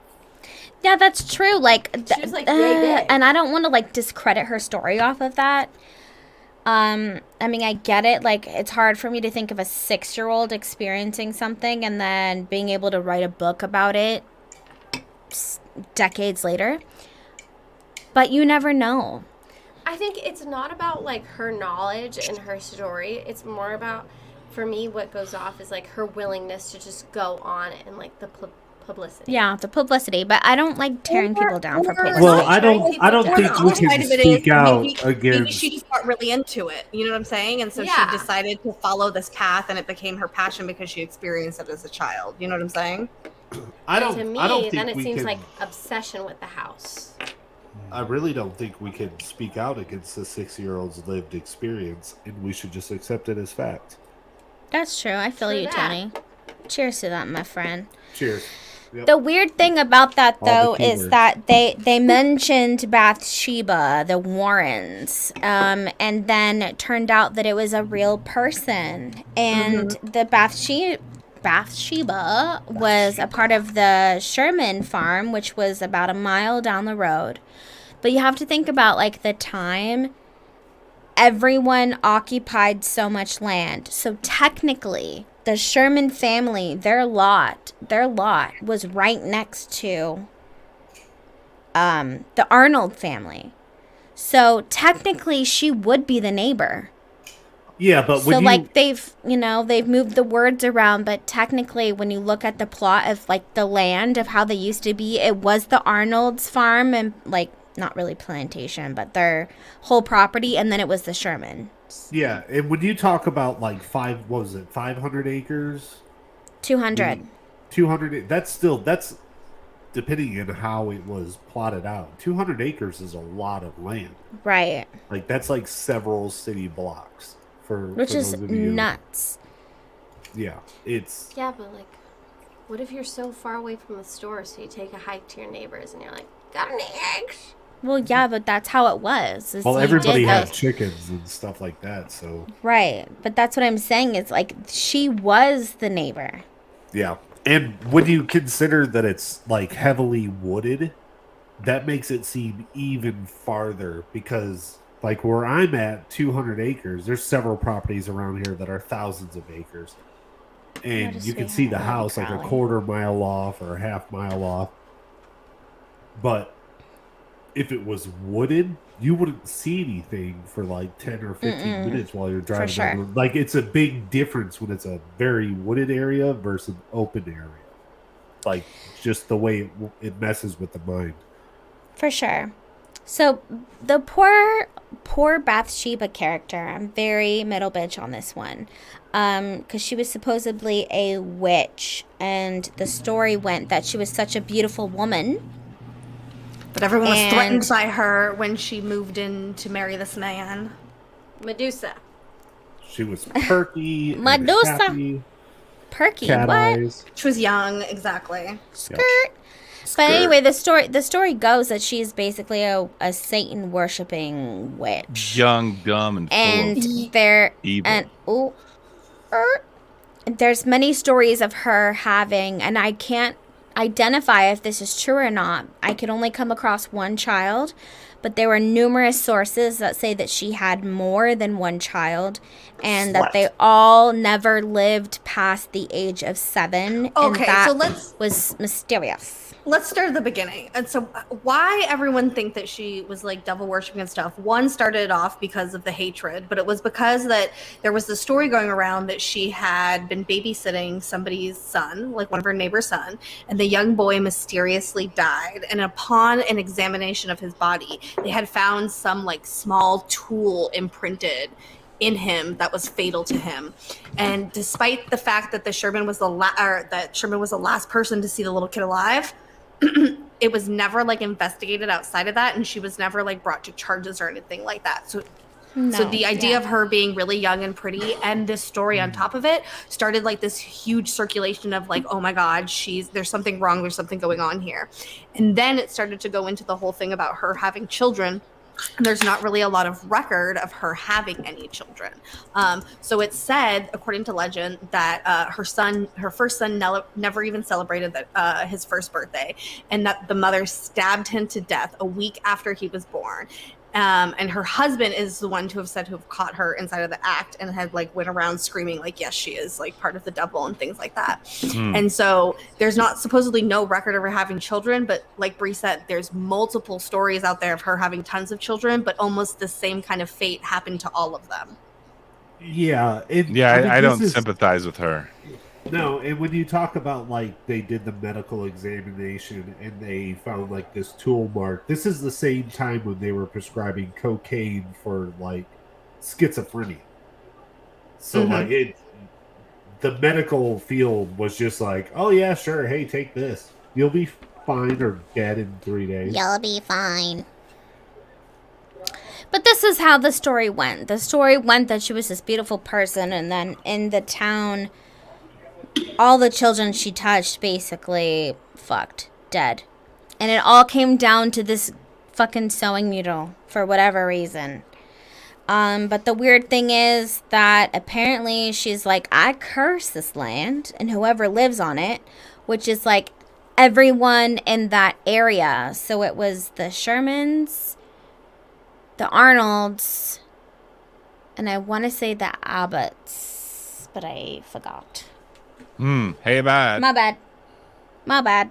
Yeah, that's true. Like, She was, like, yay big. and I don't want to like discredit her story off of that. I mean, I get it. Like, it's hard for me to think of a 6-year-old experiencing something and then being able to write a book about it decades later. But you never know. I think it's not about like her knowledge and her story. It's more about, for me, what goes off is like her willingness to just go on and like the publicity. Yeah, the publicity. But I don't like tearing people down for or- publicity. Well, I Right, don't right. think we can Side of it speak is out maybe against. she just got really into it. You know what I'm saying? And so Yeah. she decided to follow this path, and it became her passion because she experienced it as a child. You know what I'm saying? I To don't. me, I don't think then it we seems can. like obsession with the house. I really don't think we can speak out against the 6-year-old's lived experience, and we should just accept it as fact. That's true. I feel True you, that. Tony. Cheers to that, my friend. Cheers. Yep. The weird thing about that, All the though, key is words. that they mentioned Bathsheba, the Warrens, and then it turned out that it was a real person. And the Bathsheba was a part of the Sherman farm, which was about a mile down the road. But you have to think about, like, the time everyone occupied so much land. So technically, the Sherman family, their lot was right next to the Arnold family. So technically, she would be the neighbor. Yeah, but So when you like they've moved the words around, but technically, when you look at the plot of like the land of how they used to be, it was the Arnold's farm and like not really plantation, but their whole property, and then it was the Sherman. yeah, and when you talk about like 500 acres, 200. 200. That's depending on how it was plotted out. 200 acres is a lot of land. Right. Like that's like several city blocks Which for is those of you- nuts. Yeah, it's Yeah, but like, what if you're so far away from the store, so you take a hike to your neighbors and you're like, got any eggs? Well, yeah, but that's how it was. is well, you everybody did had those- chickens and stuff like that. So Right. But that's what I'm saying. It's like she was the neighbor. yeah, and when you consider that it's like heavily wooded, that makes it seem even farther because like where I'm at, 200 acres. There's several properties around here that are thousands of acres, and What a you can see the sweetheart. house like a Crowley. quarter mile off or a half mile off. But if it was wooded, you wouldn't see anything for like 10 or 15 minutes while you're driving sure. down the road. Like it's a big difference when it's a very wooded area versus an open area. Like just the way it messes with the mind. For sure. So the poor Bathsheba character, I'm very middle bitch on this one. Because she was supposedly a witch, and the story went that she was such a beautiful woman But everyone was And- threatened by her when she moved in to marry this man. Medusa. She was perky, and Medusa. happy, Perky, cat what? eyes. She was young, exactly. Skirt. But anyway, the story goes that she's basically a Satan worshipping witch. Young, dumb, and full And of there evil. and there's many stories of her having, and I can't identify if this is true or not. I could only come across one child, but there were numerous sources that say that she had more than one child, and that they all never lived past the age of 7. Okay, and that so let's was mysterious. let's start at the beginning. And so why everyone think that she was like devil worshiping and stuff? One started off because of the hatred, but it was because that there was the story going around that she had been babysitting somebody's son, like one of her neighbor's son, and the young boy mysteriously died. And upon an examination of his body, they had found some like small tool imprinted in him that was fatal to him. And despite the fact that the Sherman was the last person to see the little kid alive, it was never like investigated outside of that, and she was never like brought to charges or anything like that. So the idea of her being really young and pretty, and this story on top of it, started like this huge circulation of like, oh my god, there's something wrong, there's something going on here. And then it started to go into the whole thing about her having children. And there's not really a lot of record of her having any children. So it's said, according to legend, that her first son never even celebrated his first birthday, and that the mother stabbed him to death a week after he was born. And her husband is the one to have caught her inside of the act and had like went around screaming like, yes, she is like part of the devil and things like that. And so there's not supposedly no record of her having children, but like Bree said, there's multiple stories out there of her having tons of children, but almost the same kind of fate happened to all of them. Yeah. I don't sympathize with her. No, and when you talk about like they did the medical examination and they found like this tool mark, this is the same time when they were prescribing cocaine for like schizophrenia. So like the medical field was just like, oh yeah, sure, hey, take this. You'll be fine or dead in 3 days. You'll be fine. But this is how the story went. The story went that she was this beautiful person, and then in the town, all the children she touched basically fucked, dead. And it all came down to this fucking sewing needle for whatever reason. But the weird thing is that apparently she's like, I curse this land and whoever lives on it, which is like everyone in that area. So it was the Shermans, the Arnolds, and I want to say the Abbotts, but I forgot. Hey, bad. My bad.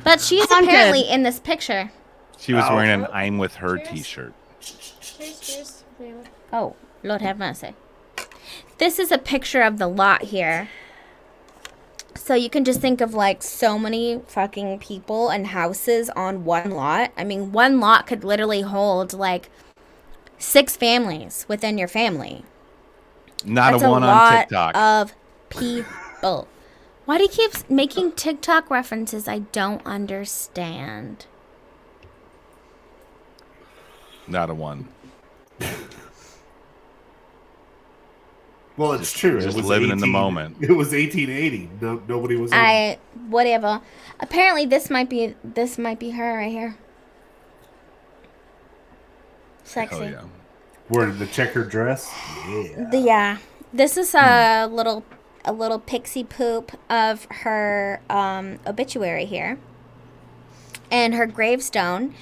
But she's apparently in this picture. She was wearing an I'm with her t-shirt. Cheers. Oh, Lord have mercy. This is a picture of the lot here. So you can just think of like so many fucking people and houses on one lot. I mean, one lot could literally hold like 6 families within your family. Not That's a one lot on TikTok. of people. Why do you keep making TikTok references? I don't understand. Not a one. Well, it's true. Just it was living in the moment. It was 1880. Nobody was. Whatever. Apparently, this might be her right here. Sexy. Oh yeah. Wearing the checkered dress. Yeah. This is a little pixie poop of her obituary here, and her gravestone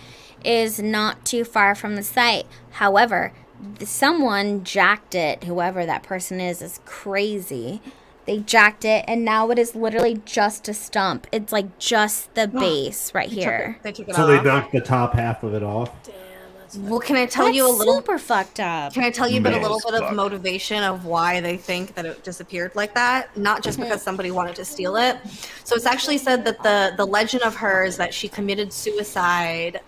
is not too far from the site. However, someone jacked it. Whoever that person is crazy. They jacked it, and now it is literally just a stump. It's like just the base right here. They took it So off. they knocked the top half of it off. Well, can I tell That's you a little? super fucked up. Can I tell you a little bit of fuck. motivation of why they think that it disappeared like that? Not just because somebody wanted to steal it. So it's actually said that the legend of her is that she committed suicide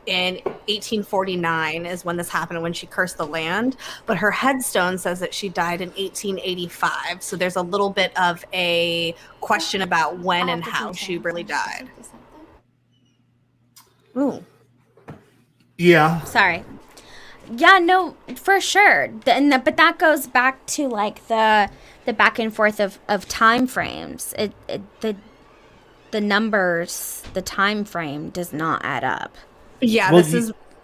in 1849 is when this happened, when she cursed the land. But her headstone says that she died in 1885. So there's a little bit of a question about when and how she really died. Ooh. Yeah. Sorry. Yeah, no, for sure. But that goes back to like the back and forth of time frames. The numbers, the time frame does not add up. Yeah, Well,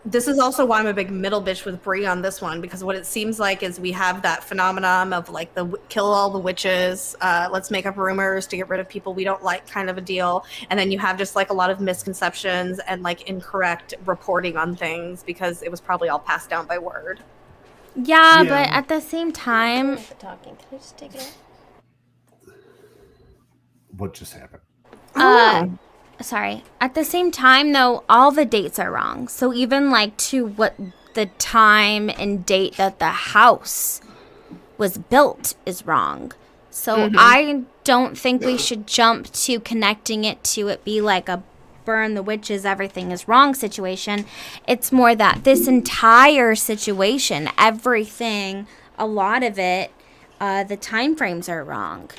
this is also why I'm a big middle bitch with Brie on this one, because what it seems like is we have that phenomenon of like the kill all the witches, let's make up rumors to get rid of people we don't like kind of a deal, and then you have just like a lot of misconceptions and like incorrect reporting on things because it was probably all passed down by word. Yeah, Yeah. but at the same time, Talking. Can I just take it out? What just happened? sorry. At the same time, though, all the dates are wrong. So even like to what the time and date that the house was built is wrong. So I don't think we should jump to connecting it to it be like a burn the witches, everything is wrong situation. It's more that this entire situation, everything, a lot of it, the time frames are wrong.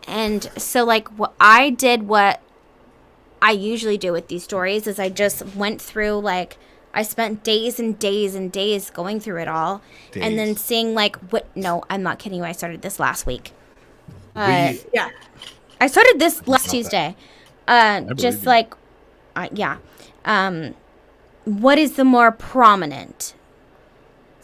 And so like what I usually do with these stories is I just went through like I spent days and days and days going through it all and then seeing like no, I'm not kidding you, I started this last week. Yeah. I started this last Tuesday. Just you. like what is the more prominent?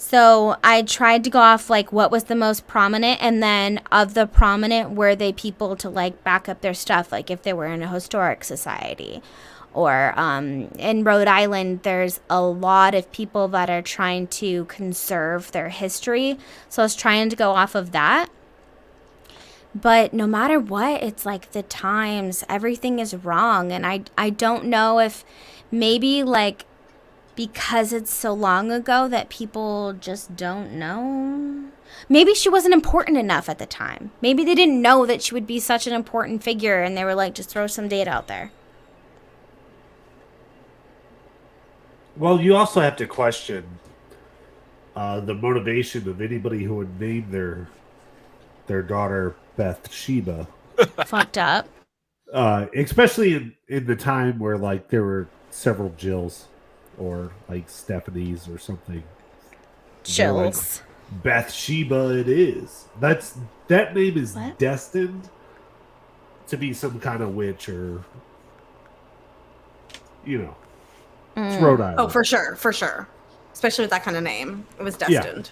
So I tried to go off like what was the most prominent, and then of the prominent, were they people to like back up their stuff, like if they were in a historic society, or in Rhode Island, there's a lot of people that are trying to conserve their history. So I was trying to go off of that. But no matter what, it's like the times, everything is wrong, and I don't know if maybe like because it's so long ago that people just don't know. Maybe she wasn't important enough at the time. Maybe they didn't know that she would be such an important figure, and they were like, just throw some data out there. Well, you also have to question the motivation of anybody who would name their daughter Bathsheba. Fucked up. Especially in the time where like there were several Jills or like Stephanie's or something. Chills. Like, Bathsheba it is. That name is What? destined to be some kind of witch or it's Rhode Island. Oh, for sure. Especially with that kind of name. It was destined.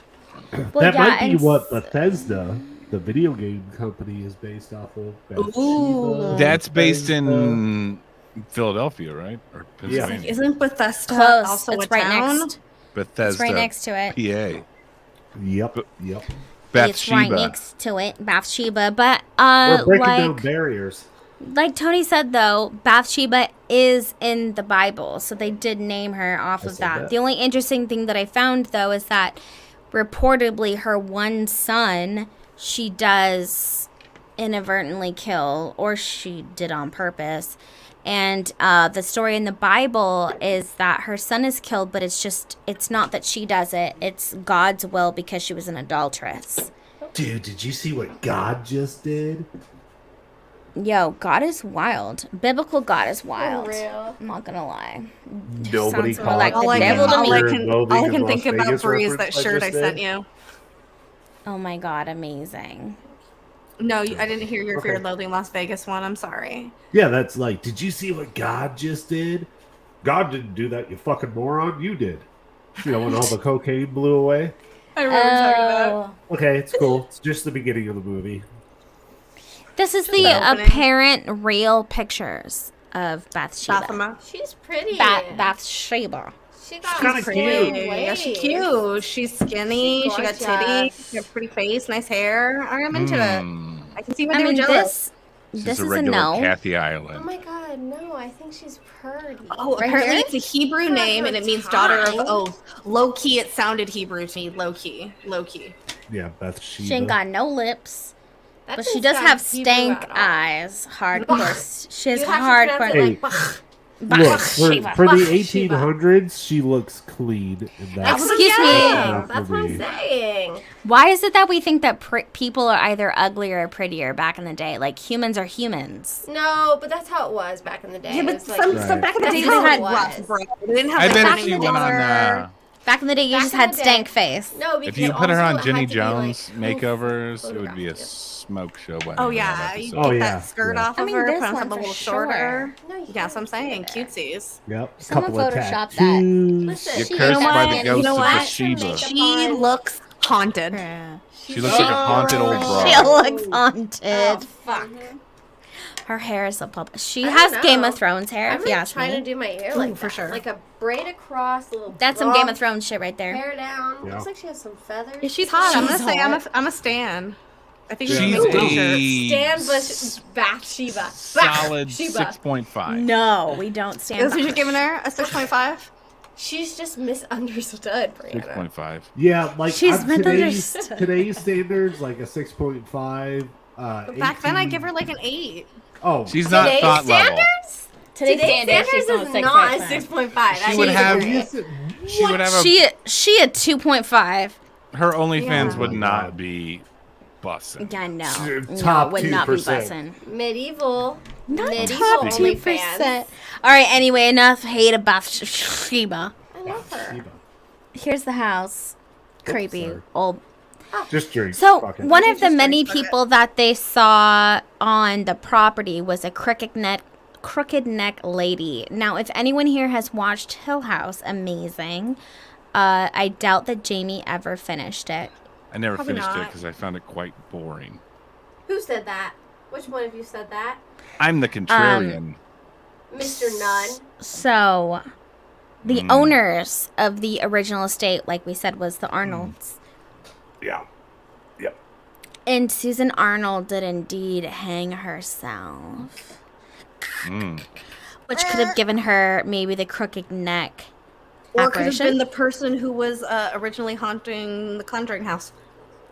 Well, that yeah, might be and what Bethesda, the video game company, is based off of. Bathsheba, Ooh. That's based Bethesda. in Philadelphia, right? Or Pennsylvania? Isn't Bethesda Close. also It's a right town? next. Bethesda. It's right next to it. PA. Yep. It's right Bathsheba. next to it, Bathsheba. But We're breaking down like barriers. Tony said though, Bathsheba is in the Bible, so they did name her off I of said that. that. The only interesting thing that I found though is that reportedly her one son she does inadvertently kill, or she did on purpose. And the story in the Bible is that her son is killed, but it's not that she does it. It's God's will because she was an adulteress. Dude, did you see what God just did? Yo, God is wild. Biblical God is wild. real. I'm not gonna lie. Nobody Sounds more called like the All I devil to can, me. all I Fear can, and Loathing all I in can Las think about, Vegas Bree, is that reference I shirt I just sent did? you. Oh my God, amazing. No, I didn't hear your Fear Okay. and Loathing Las Vegas one. I'm sorry. Yeah, that's like, did you see what God just did? God didn't do that, you fucking moron. You did. When all the cocaine blew away. I remember talking about. Okay, it's cool. It's just the beginning of the movie. This is the the opening. apparent real pictures of Bathsheba. Fatima. She's pretty. Bathsheba. She got kinda slim cute. Yeah, she's waist. cute. She's skinny. She's She got gorgeous. titties. She got a pretty face, nice hair. I'm into it. Hmm. I can see why I they were mean, jealous. She's this a is a regular no. Kathy Oh Ireland. my god, no, I think she's pretty. Oh, Right apparently here? it's a Hebrew For name her and it means daughter of time. oath. Low key, it sounded Hebrew to me. Low key. Yeah, Bathsheba. She ain't got no lips, That but she doesn't does sound have Hebrew stank at all. eyes. Hardcore. She has You have to pronounce hardcore. it Hey. like, Look, Shiva. for the Shiva. 1800s, she looks clean. And that's Excuse me. enough That's for what I'm me. saying. Why is it that we think that people are either uglier or prettier back in the day? Like, humans are humans. No, but that's how it was back in the day. Yeah, It but was like, some Right. back in the That's day how they it had was. rough, bro. They didn't have I like bet back if in she the went day- on, Back in the day, you Back just in had the day- stank face. No, because if you put her on also it Jenny had to be, like, Jones who makeovers, it would photographed be a you. smoke show. By Oh the end of yeah, that you episode. Oh, get yeah, that skirt yeah. off I of mean, her, this put on one something a for little sure. shorter. No, you Yeah, can't so I'm saying do that. cutesies. Yep. Someone Couple of photoshopped that. tattoos. Listen, You're She cursed got by that the in- ghost you know of what? Bathsheba. She looks haunted. She looks like a haunted old She broad. looks haunted. Oh, fuck. Her hair is so pop. She I has don't Game know. of Thrones hair, I'm if you like ask trying me. to do my hair Ooh, like for that. sure. Like a braid across, a little That's some Game of bob, Thrones shit right there. hair down. Yeah. Looks like she has some feathers. Yeah, she's hot. I'm She's gonna say hot. I'm a stan. I think Yeah. we She's should make t-shirts. a Stan Bathsheba. solid Bathsheba. 6.5. No, we don't stand That's what by. you're giving her? A 6.5? She's just misunderstood, Brianna. 6.5. Yeah, like She's on today's misunderstood. standards, like a 6.5. But back then, I 18 give her like an 8. Oh, She's not Today's thought level. standards? Today's Today's standards is not 6.5. She would have. yes, it- She would have She a 2.5. her OnlyFans Yeah. would Oh my not God. be bussin'. Yeah, no. Top no, would not be 2%. bussin'. medieval. Not medieval top OnlyFans. 2%. All right, anyway, enough hate about Sheba. I love her. Here's the house. Creepy. sorry. Old. Just drink. So, Fuck it. one of the Just many drink, fuck it. people that they saw on the property was a crooked neck lady. Now, if anyone here has watched Hill House, amazing. I doubt that Jamie ever finished it. I never Probably finished it not. because I found it quite boring. Who said that? Which one of you said that? I'm the contrarian. Mr. Nunn. So, the owners of the original estate, like we said, was the Arnolds. Yeah. Yep. And Susan Arnold did indeed hang herself, Mm. which could have given her maybe the crooked neck Or could have apparition. been the person who was originally haunting the Conjuring house.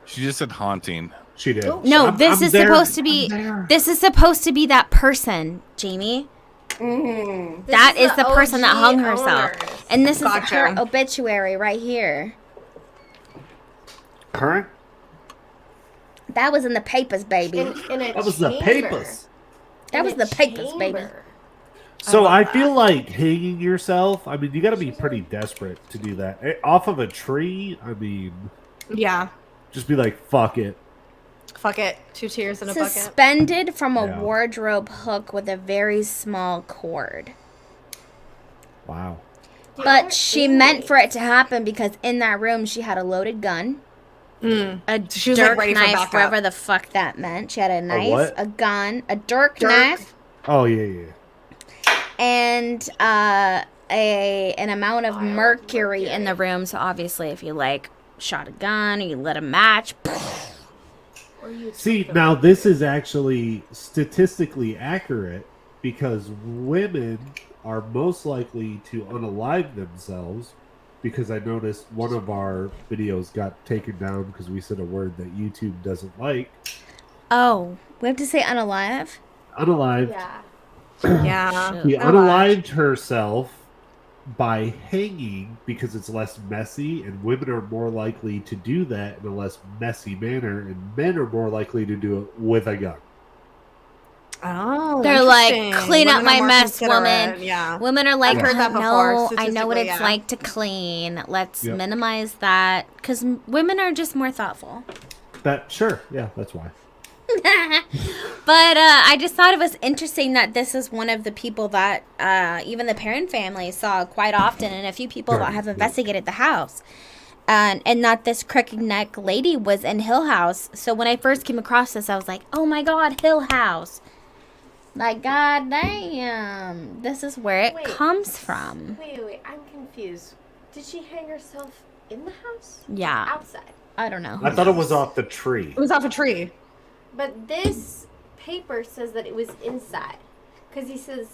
She just said haunting. She did. No, I'm- this I'm is there. supposed to be. I'm there. This is supposed to be that person, Jamie. Mm-hmm. That is the person that hung OG herself, owners. and this is Gotcha. her obituary right here. Current? That was in the papers, baby. In a That was the chamber. papers. That In was a the papers, baby. chamber. So I feel like hanging yourself. I mean, you got to be pretty desperate to do that. Off of a tree. I mean, Yeah. just be like, fuck it. Fuck it. 2 tears in a bucket. Suspended from a Yeah. wardrobe hook with a very small cord. Wow. But she meant for it to happen because in that room she had a loaded gun, a She was dirk like ready for knife, backup. whatever the fuck that meant. She had a knife, what? a gun, a dirk Dirk. knife, Oh yeah. and an amount of mercury in the room. So obviously, if you like shot a gun or you lit a match, Or you See, now this is actually statistically accurate because women are most likely to unalive themselves. Because I noticed one of our videos got taken down because we said a word that YouTube doesn't like. oh, we have to say unalive. Unalived. Yeah. Yeah. She Shoot. unalived herself by hanging because it's less messy, and women are more likely to do that in a less messy manner, and men are more likely to do it with a gun. Oh, They're like, interesting. clean up Women my are more mess, considerate. woman. Yeah. Women are like, I've heard that "Oh, before, no, I know what statistically, it's yeah. like to clean. Let's Yep. minimize that." Because women are just more thoughtful. That sure, yeah, that's why. But I just thought it was interesting that this is one of the people that even the Perrin family saw quite often, and a few people that have investigated the house. And that this crooked neck lady was in Hill House. So when I first came across this, I was like, oh my God, Hill House. Like, god damn. This is where it Wait. comes from. Wait, I'm confused. Did she hang herself in the house? Yeah. Outside. I don't know. I thought it was off the tree. It was off a tree. But this paper says that it was inside. Because he says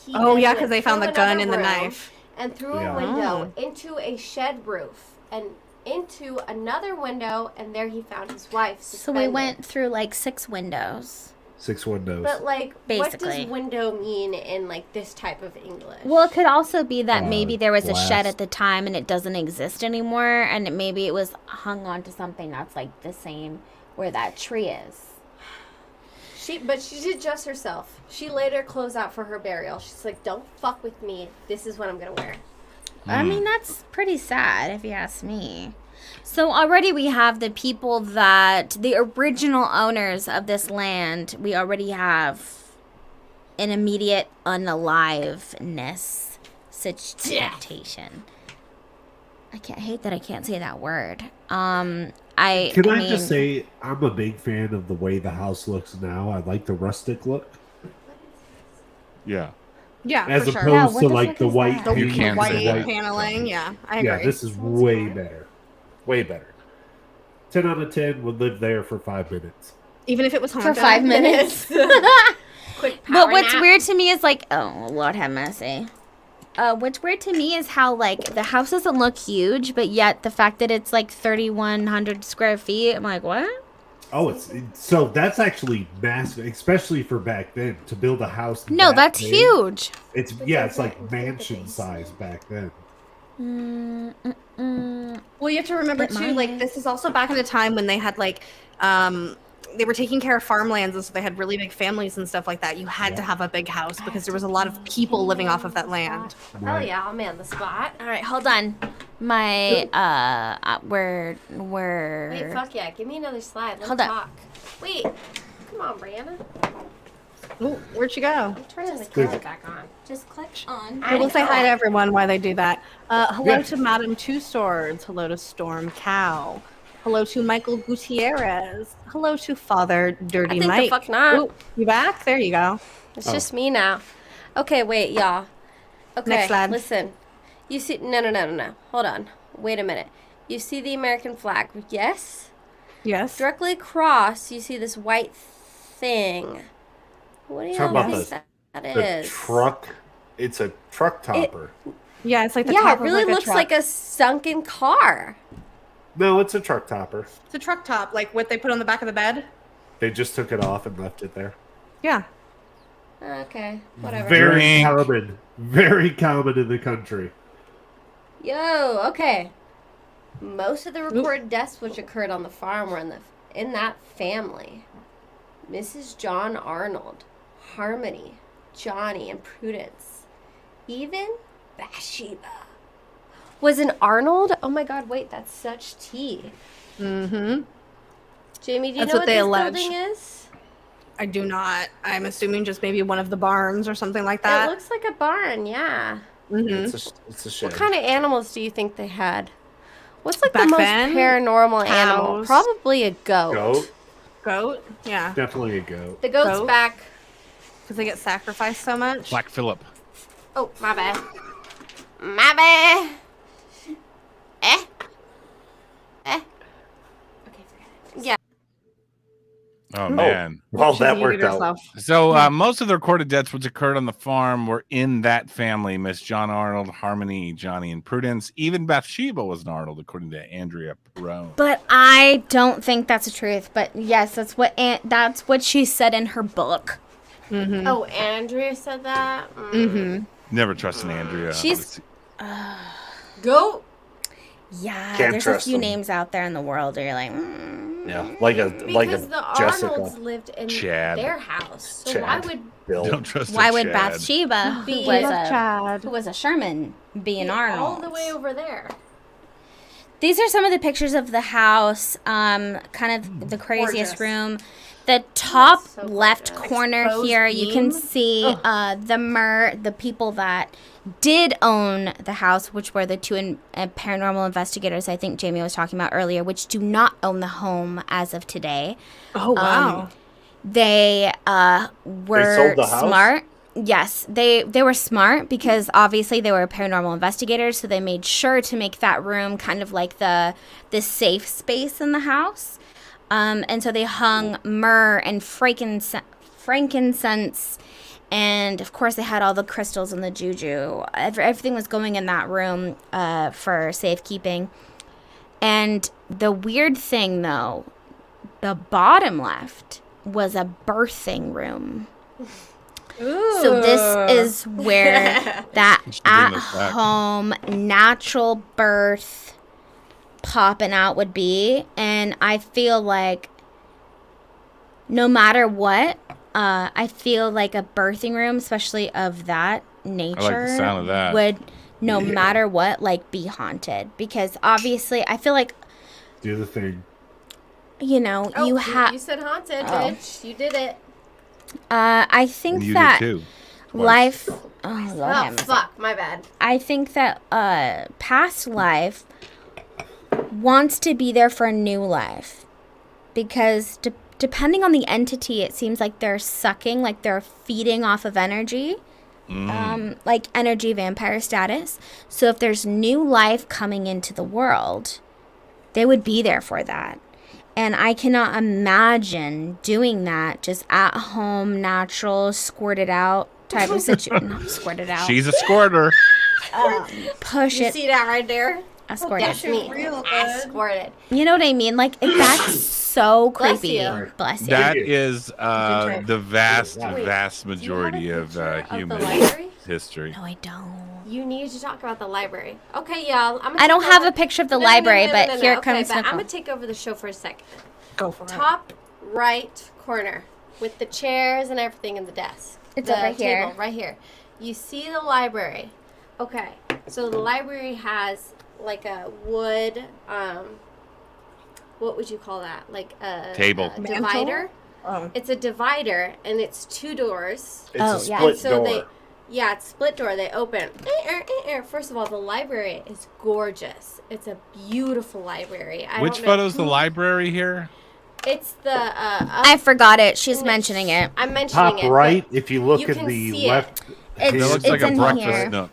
he. Oh, yeah, entered 'cause they found through the gun another and the room knife. And through Yeah. a window into a shed roof. And into another window. And there he found his wife. So we suspended. went through like 6 windows. 6 windows. But like, what Basically. does window mean in like this type of English? Well, it could also be that maybe there was a shed glass. at the time and it doesn't exist anymore, and maybe it was hung onto something that's like the same where that tree is. But she did dress herself. She laid her clothes out for her burial. She's like, "Don't fuck with me. This is what I'm gonna wear." I mean, that's pretty sad if you ask me. So already we have the people that, the original owners of this land, we already have an immediate unaliveness situation. I hate that I can't say that word. Can I just say, I'm a big fan of the way the house looks now. I like the rustic look. Yeah. Yeah, As for sure. opposed Yeah, to what the like fuck the is white that? You paint, can't white say that. paneling. Yeah, I agree. Yeah, this is way better. Way better. 10 out of 10 would live there for 5 minutes. Even if it was For haunted. 5 minutes. Quick power But what's nap. weird to me is like, oh, Lord have mercy. What's weird to me is how like the house doesn't look huge, but yet the fact that it's like 3,100 square feet, I'm like, what? Oh, so that's actually massive, especially for back then to build a house. No, that that's big. huge. It's it's like mansion size back then. Well, you have to remember But too, mine- like this is also back in a time when they had like, they were taking care of farmlands, and so they had really big families and stuff like that. You had to have a big house because there was a lot of people living off of that land. Hell yeah, I'll man the spot. All right, hold on. My we're Wait, fuck yeah, give me another slide. Let's Hold up. talk. Wait, come on, Brianna. Ooh, where'd she go? I'm turning the camera back on. just click on. I will say hi to everyone while they do that. Hello Yeah. to Madame Two Swords. Hello to Storm Cow. Hello to Michael Gutierrez. Hello to Father Dirty I think Mike. the fuck not. Ooh, you back? There you go. It's just me now. Okay, wait, y'all. Okay, Next slide. listen. You see, no. Hold on. Wait a minute. You see the American flag? Yes? Yes. Directly across, you see this white thing. What do you Talk about think the- that The is? truck. It's a truck topper. Yeah, it's like the Yeah, top it really of like looks a truck. like a sunken car. No, it's a truck topper. It's a truck top, like what they put on the back of the bed. They just took it off and left it there. Yeah. Okay, whatever. Very Drink. common. Very common in the country. Yo, okay. Most of the reported deaths which occurred on the farm were in that family. Mrs. John Arnold, Harmony, Johnny, and Prudence. Even Bathsheba. Was an Arnold? Oh my god, wait, that's such tea. Mm-hmm. Jamie, do you That's know what what they this allege. building is? I do not. I'm assuming just maybe one of the barns or something like It that. looks like a barn, yeah. Mm-hmm. It's a shed. What kind of animals do you think they had? What's like Back the most then? paranormal animal? Cows. Probably a goat. Goat? Goat? Yeah. Definitely a goat. The goat's Goat? back. Because they get sacrificed so much. Black Phillip. Oh, my bad. My bad. Eh? Okay, forget it. Yeah. Oh man. Well, She that muted worked out. herself. So most of the recorded deaths which occurred on the farm were in that family: Miss John Arnold, Harmony, Johnny, and Prudence. Even Bathsheba was an Arnold, according to Andrea Perone. But I don't think that's the truth. But yes, that's what she said in her book. Mm-hmm. Oh, Andrea said that? Mm-hmm. Never trust an Andrea. She's- Goat? Yeah, Can't there's a trust few them. names out there in the world where you're like, Yeah, like a Because the Jessica. Arnolds lived in Chad. their house. So Chad. why would Bill. Don't trust. why a would Chad. Bathsheba, who Be- was Love Chad. a Sherman, be an Arnold? all the way over there? These are some of the pictures of the house. Kind of the craziest Gorgeous. room. The top so left gorgeous. corner Exposed here, you can beam. see the people that did own the house, which were the two paranormal investigators I think Jamie was talking about earlier, which do not own the home as of today. Oh, wow. They were sold the house? smart. Yes, they were smart because obviously they were paranormal investigators, so they made sure to make that room kind of like the safe space in the house. And so they hung myrrh and frankincense, and of course they had all the crystals and the juju. Everything was going in that room for safekeeping. And the weird thing, though, the bottom left was a birthing room. Ooh. So this is where that at-home natural birth popping out would be. And I feel like no matter what, I feel like a birthing room, especially of that nature, I like the sound of that. would no matter what, like, be haunted. Because obviously, I feel like, Do the thing. you know, you have. You said haunted, bitch. You did it. I think And you that did too. life. Oh, Lord Oh, have mercy. fuck. My bad. I think that past life wants to be there for a new life, because depending on the entity, it seems like they're sucking, like they're feeding off of energy, like energy vampire status. So if there's new life coming into the world, they would be there for that. And I cannot imagine doing that just at home, natural, squirted out type of situation. Not squirted out. She's a squirter. Push You it. see that right there? I squirted. That's me. I squirted. You know what I mean? Like, that's so Bless creepy. you. Bless you. That is try. the vast Wait, majority of the human library? history. No, I don't. You need to talk about the library. Okay, y'all. I don't have a picture of the library, but here it comes. Okay, but I'm Nicole. going to take over the show for a second. Go for it. Top right corner with the chairs and everything in the desk. It's the over here. table right here. You see the library. Okay, so the library has like a wood, what would you call that? Like a Table. a divider. Oh. It's a divider, and it's 2 doors. It's Oh, a yeah. split So door. it's split door. They open. First of all, the library is gorgeous. It's a beautiful library. Which don't know photo's the who- library here? It's the. I forgot it. She's Which- mentioning it. I'm mentioning Top it. right, if you look you at can the see it. left, It's- It looks it's like a in breakfast here. nook.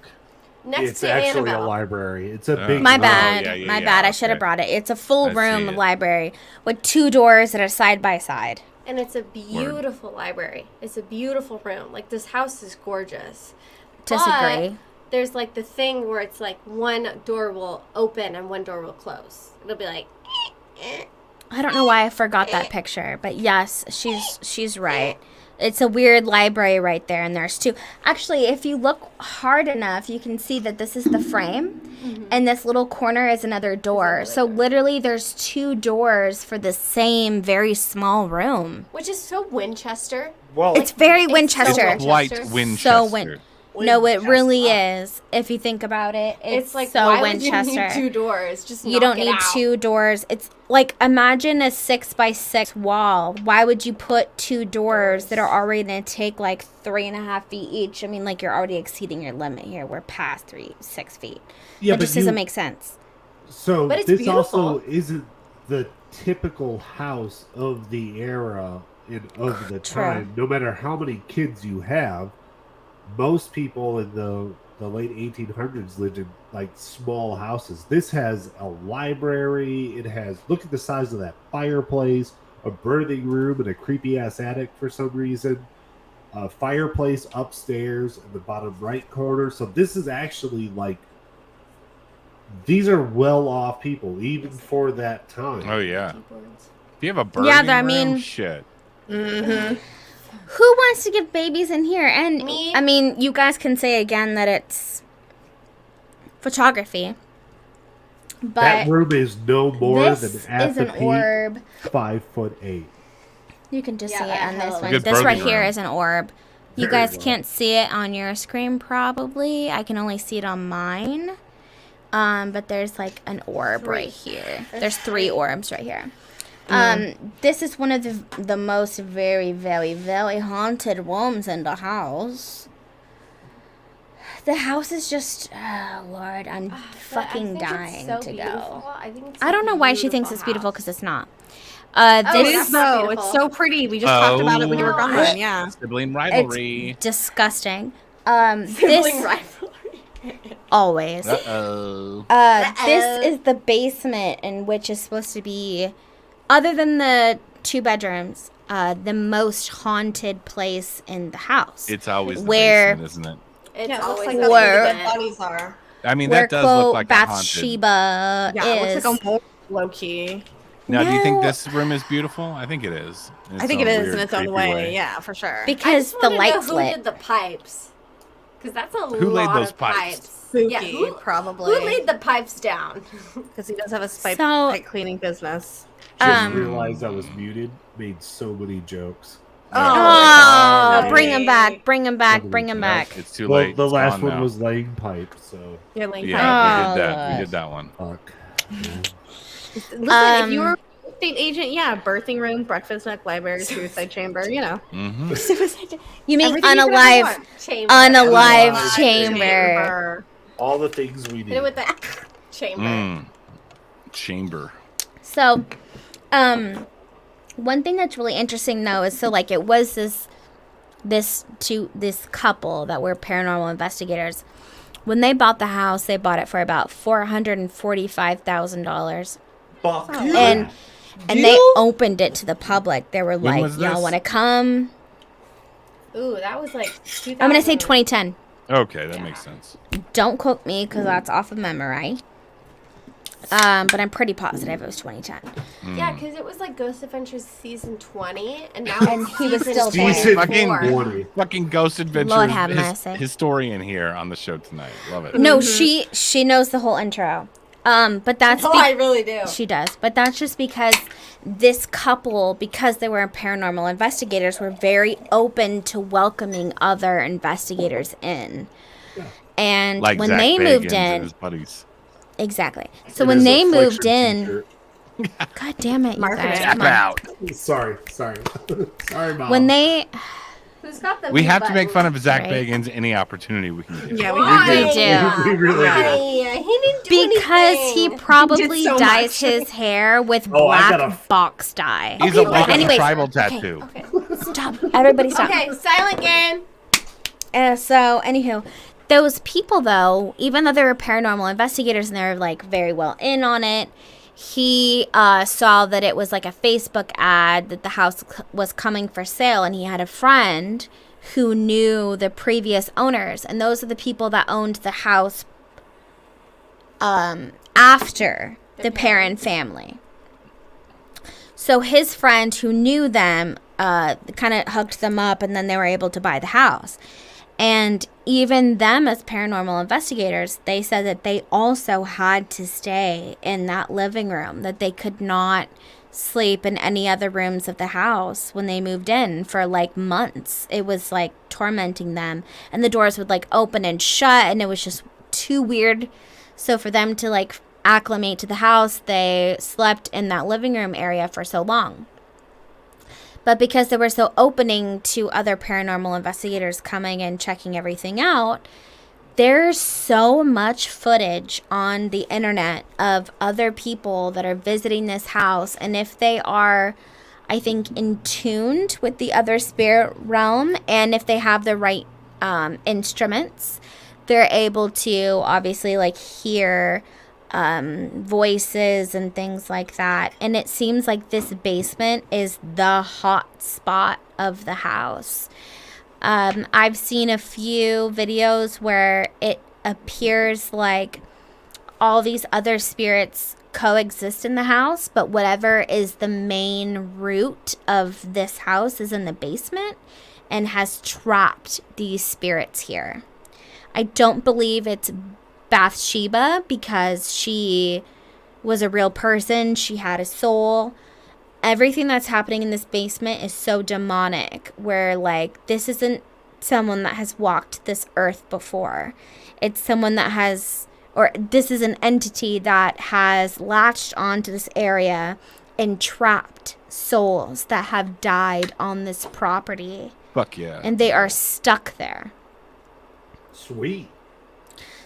Next it's to actually Annabelle. a library. It's a Oh. big My room. bad. yeah, My yeah, bad. I should have okay. brought it. It's a full I see room it. library with 2 doors that are side by side. And it's a beautiful library. It's a beautiful room. Like, this house is gorgeous. Disagree. But there's like the thing where it's like one door will open and one door will close. It'll be like. I don't know why I forgot that picture, but yes, she's right. It's a weird library right there, and there's 2. Actually, if you look hard enough, you can see that this is the frame, and this little corner is another door. So literally, there's 2 doors for the same very small room. Which is so Winchester. Well, It's very It's so Winchester. It's white Winchester. Winchester. So No, it really is. If you think about it, it's like, so why Winchester. would you need 2 doors? Just You don't need 2 doors. It's like, imagine a 6x6 wall. Why would you put 2 doors that are already going to take like 3.5 feet each? I mean, like, you're already exceeding your limit here. We're past 6 feet. Yeah, It just doesn't make sense. So But it's this beautiful. also isn't the typical house of the era and of the True. time. No matter how many kids you have, most people in the late 1800s lived in like small houses. This has a library. It has, look at the size of that fireplace, a birthing room, and a creepy ass attic for some reason. A fireplace upstairs in the bottom right corner. So this is actually like, these are well off people even for that time. Oh yeah. If you have a birthing I room, mean- shit. Mm-hmm. Who wants to give babies in here? And Me? I mean, you guys can say again that it's photography. That But room is no more this than at is the an peak orb. 5'8". You can just Yeah, see it that on this hell one. Good This right birthing here room. is an orb. You Very guys well. can't see it on your screen probably. I can only see it on mine. But there's like an orb right here. There's 3 orbs right here. This is one of the most very, very, very haunted rooms in the house. The house is just, oh Lord, I'm fucking dying to go. I don't know why she thinks it's beautiful because it's not. It This is though. beautiful. It's so pretty. We just talked about it when you were Oh. gone. Yeah. Sibling rivalry. disgusting. Sibling This rivalry. always. Uh-oh. This is the basement, in which is supposed to be, other than the 2 bedrooms, the most haunted place in the house. It's always the Where- basement, isn't it? It's Yeah, it looks always like a that's where the Where- dead bodies are. I mean, where that does quote look like a haunted. Bathsheba Yeah, it is. looks like a mole low key. Now, do you think No. this room is beautiful? I think it is. I think it own is weird, in its own creepy way. Yeah, for sure. I Because just the wanna light's know who lit. did the pipes. Because that's a Who laid lot those of pipes? Spooky, Yeah, who probably. laid the pipes down? Because he does have a pipe cleaning business. Just Um, realized I was muted. Made so many jokes. Oh, Oh, no. bring him back! Bring him back! Nobody Bring him Nope, back! it's too Well, late. the It's last gone one now. was laying pipe, so You're laying Yeah, pipe. we did that. Oh, We Lord. did that one. fuck. Listen, if you Um, were a real estate agent, yeah, birthing room, breakfast nook, library, suicide chamber, you know. Mm-hmm. You mean Everything you could ever unalive? want. Chamber. Unalive Unalive chamber. All the things we Hit need. it with that chamber. Chamber. So, one thing that's really interesting though is so like it was this couple that were paranormal investigators. When they bought the house, they bought it for about $445,000, Fuck. and they opened it to the public. They were When like, was "Y'all this? want to come?" Ooh, that was like 2000. I'm gonna say 2010. Okay, that makes sense. Don't quote me because that's off of memory. But I'm pretty positive it was 2010. Yeah, because it was like Ghost Adventures season 20, and now And it's he was season still there. Season 24. 20. Fucking Ghost Adventures Lord have mercy. historian here on the show tonight. Love it. No, she knows the whole intro. But that's Oh, I really do. she does. But that's just because this couple, because they were paranormal investigators, were very open to welcoming other investigators in. And Like when Zach they Bagans moved and in, his buddies. exactly. So It when is they a moved Flickr in, t-shirt. God damn it, you Marketing. guys. Tap Come on. out. Sorry. Sorry, Mom. When they Who's got the We mute have to make fun button? of Zach Right. Bagans any opportunity we can get. Yeah, we Why? We do. We really Why? do. He didn't do because he anything. probably so dyes much. his hair with Oh, I black gotta- box dye. He's Okay, a but walking anyways, tribal okay. tattoo. Okay. Stop. Everybody stop. Okay, silent game. So, anywho, those people, though, even though they were paranormal investigators and they were like very well in on it, he saw that it was like a Facebook ad that the house was coming for sale, and he had a friend who knew the previous owners, and those are the people that owned the house after the Perrin family. So his friend who knew them kind of hooked them up, and then they were able to buy the house. And even them as paranormal investigators, they said that they also had to stay in that living room, that they could not sleep in any other rooms of the house when they moved in for like months. It was like tormenting them, and the doors would like open and shut, and it was just too weird. So for them to like acclimate to the house, they slept in that living room area for so long. But because they were so opening to other paranormal investigators coming and checking everything out, there's so much footage on the internet of other people that are visiting this house. And if they are, I think, in tuned with the other spirit realm, and if they have the right instruments, they're able to obviously like hear voices and things like that. And it seems like this basement is the hot spot of the house. I've seen a few videos where it appears like all these other spirits coexist in the house, but whatever is the main root of this house is in the basement and has trapped these spirits here. I don't believe it's Bathsheba because she was a real person. She had a soul. Everything that's happening in this basement is so demonic, where like this isn't someone that has walked this earth before. It's someone that has, or this is an entity that has latched onto this area and trapped souls that have died on this property, Fuck yeah. and they are stuck there. Sweet.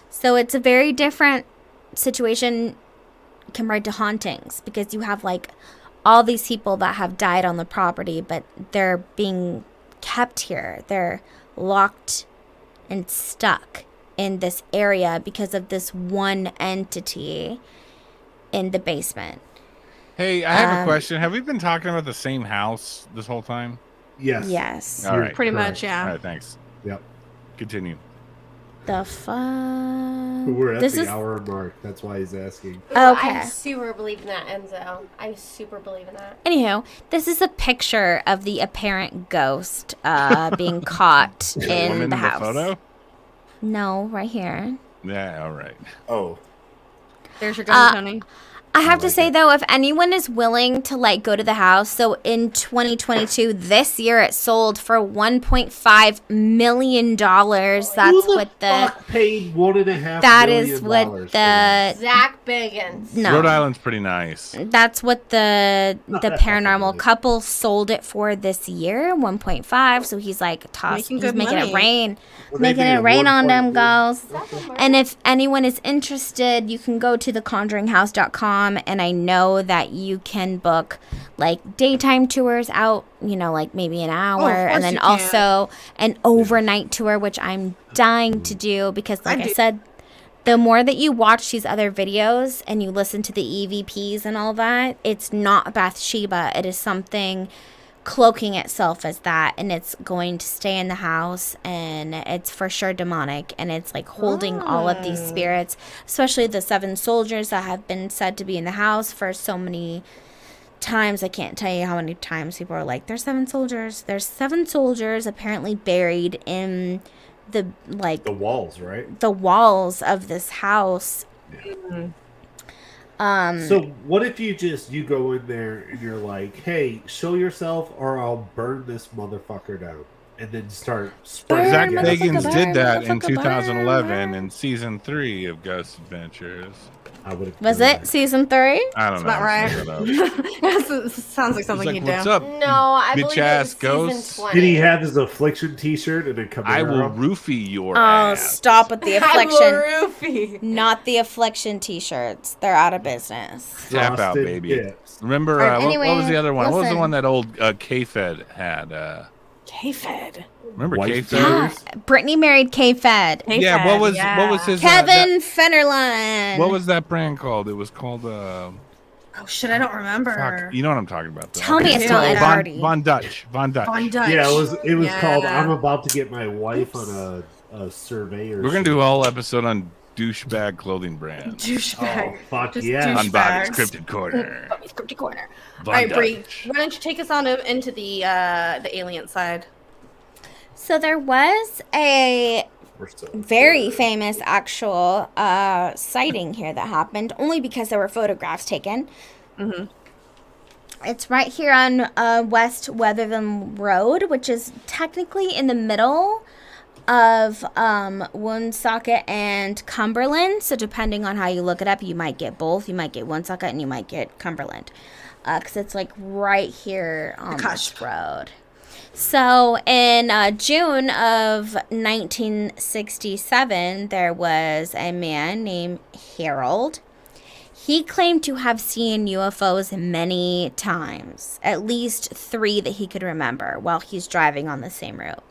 So it's a very different situation compared to hauntings, because you have like all these people that have died on the property, but they're being kept here. They're locked and stuck in this area because of this one entity in the basement. Hey, I have a question. Have we been talking about the same house this whole time? Yes. Yes. All right. Pretty Correct. much, yeah. All right, thanks. Yep. Continue. the fuck? We're at This the is hour mark. That's why he's asking. Ooh, Okay. I super believe in that, Enzo. I super believe in that. Anywho, this is a picture of the apparent ghost being caught The in woman the in house. the photo? No, right here. Yeah, all right. Oh, There's your gun, Tony. I have to like say it. though, if anyone is willing to like go to the house, so in 2022, this year it sold for $1.5 million. That's who the what the fuck paid $1.5 that million is what for that? the Zach Biggins. no. Rhode Island's pretty nice. That's what the paranormal couple sold it for this year, 1.5. So he's like Making he's good making money. it rain, Well, they making made it rain on them 1.1. girls. And if anyone is interested, you can go to theconjuringhouse.com, and I know that you can book like daytime tours out, like maybe an hour, course and then you can. also an overnight tour, which I'm dying to do because, like I said, the more that you watch these other videos and you listen to the EVPs and all that, it's not Bathsheba. It is something cloaking itself as that, and it's going to stay in the house, and it's for sure demonic, and it's like holding all of these spirits, especially the 7 soldiers that have been said to be in the house for so many times. I can't tell you how many times people are like, there's 7 soldiers. There's 7 soldiers apparently buried in the walls, right? the walls of this house. So what if you go in there and you're like, hey, show yourself or I'll burn this motherfucker down, and then start spraying Zach Burn, gas. Bagans motherfucker, did that burn, in motherfucker, 2011 burn. in season 3 of Ghost Adventures. I would've Was done it that. season 3? I don't know. About right. Look it up. Sounds like He's something like, you'd what's do. up? No, I believe it Bitch-ass was ghosts. season 20. Did he have his affliction T-shirt and a Camaro? I will roofie your Oh, ass. stop with the I'm affliction. a roofie. Not the affliction t-shirts. They're out of business. Tap out, Frosted baby. Tips. Remember, Alright, what was anyway, the other one? What was the listen. one that old K-Fed had? K-Fed. Remember White K-Fed? Tears? Brittany married K-Fed. Yeah, what was his Kevin Fennerline. what was that brand called? It was called Oh shit, I don't remember. fuck, you know what I'm talking about though. Tell me it's Yeah. not Ed Von- Hardy. Von Dutch. Von Dutch. Yeah, it was Yeah. called I'm about to get my wife on a survey. We're gonna do a whole episode on douchebag clothing brands. Douchebag. Oh, fuck Just yeah. On Bobby's douchebags. Cryptid Corner. Cryptid corner. Von All right, Bree, Dutch. why don't you take us on into the alien side? So there was a We're still very famous actual sighting here that happened, only because there were photographs taken. Mm-hmm. It's right here on West Weathertham Road, which is technically in the middle of Woonsocket and Cumberland. So depending on how you look it up, you might get both. You might get Woonsocket and you might get Cumberland, because it's like right here on this road. So in June of 1967, there was a man named Harold. He claimed to have seen UFOs many times, at least 3 that he could remember while he's driving on the same route.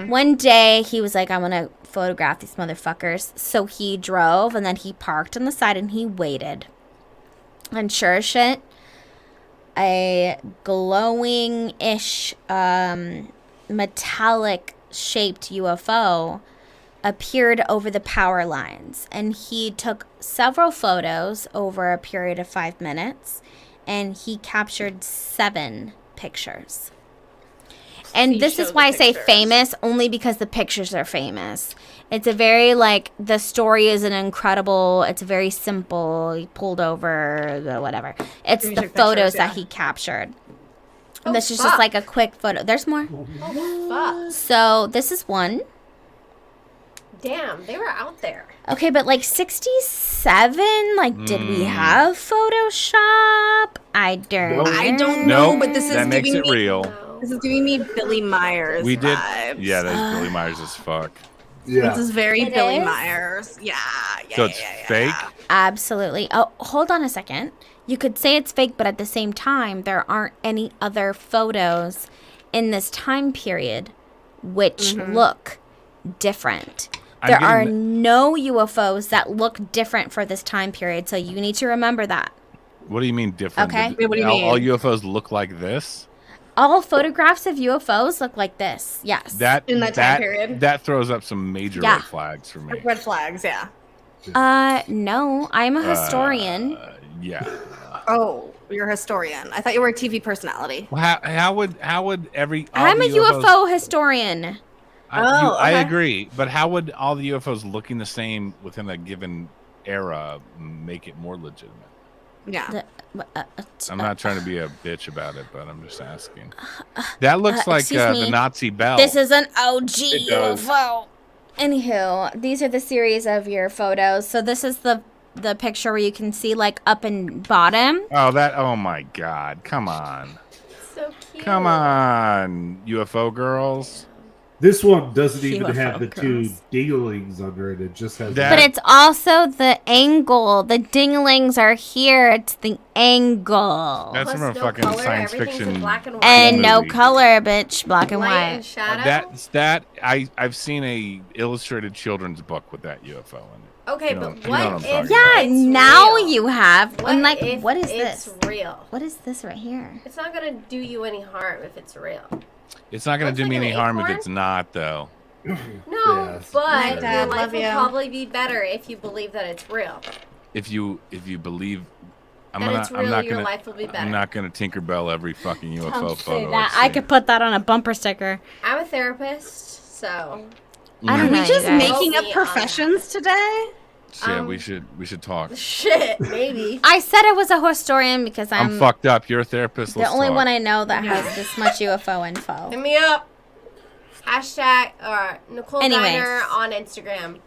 One day, he was like, I'm going to photograph these motherfuckers. So he drove, and then he parked on the side, and he waited. And sure as shit, a glowing-ish metallic-shaped UFO appeared over the power lines, and he took several photos over a period of 5 minutes, and he captured 7 pictures. And Please this show is the why I say pictures. famous, only because the pictures are famous. It's a very, the story is an incredible, it's very simple, he pulled over, whatever. It's He the took photos pictures, that yeah. he captured. Oh, This is fuck. just like a quick photo. There's more. Oh, fuck. So this is one. Damn, they were out there. Okay, but 67, did we have Photoshop? I don't No. I don't know, Nope, but this is that makes giving it me real. No. this is giving me Billy Myers. We did. vibes. Yeah, that's Billy Myers as fuck. Yeah. This is very It Billy is? Myers. Yeah. So it's fake? Absolutely. Oh, hold on a second. You could say it's fake, but at the same time, there aren't any other photos in this time period which look different. I'm There are getting no UFOs that look different for this time period, so you need to remember that. What do you mean different? Okay. Wait, what do you all mean? UFOs look like this? all photographs of UFOs look like this. Yes. In that time period? That throws up some major Yeah. red flags for me. Red flags, yeah. No, I'm a historian. Yeah. Oh, you're a historian. I thought you were a TV personality. Well, how would all I'm the a UFO historian. I okay. agree, but how would all the UFOs looking the same within a given era make it more legitimate? Yeah. I'm not trying to be a bitch about it, but I'm just asking. That looks like excuse the me. Nazi bell. This is an OG It does. UFO. Anywho, these are the series of your photos. So this is the picture where you can see like up and bottom. Oh my God. Come on. So cute. Come on, UFO girls. This one doesn't even UFO have the two girls. dinglings under it. It just has That- But it's also the angle. The dinglings are here. It's the angle. That's Plus from a no fucking color, science everything's in fiction. black and white. And no movie. color, bitch. Black and Light white. and shadow. I've seen a illustrated children's book with that UFO in it. Okay, You know- but you know what what I'm if talking Yeah, it's now real? you have. What And like, if what is it's this? real? What is this right here? It's not gonna do you any harm if it's real. It's not going Looks to do me like any an harm if acorn? it's not, though. No, Yes. but Dad, your life love will you. probably be better if you believe that it's real. If you believe, I'm That it's real, not your gonna. life will be better. I'm not gonna Tinkerbell every fucking UFO Don't photo. say I that. I see. could put that on a bumper sticker. I'm a therapist, so I Are don't we know, just you guys. making Help me up professions today? Yeah, we should talk. shit, maybe. I said I was a historian because I'm fucked up. You're a therapist. the Let's only talk. one I know that has this much UFO info. Hit me up. Hashtag or Nicole Anyways. Diner on Instagram.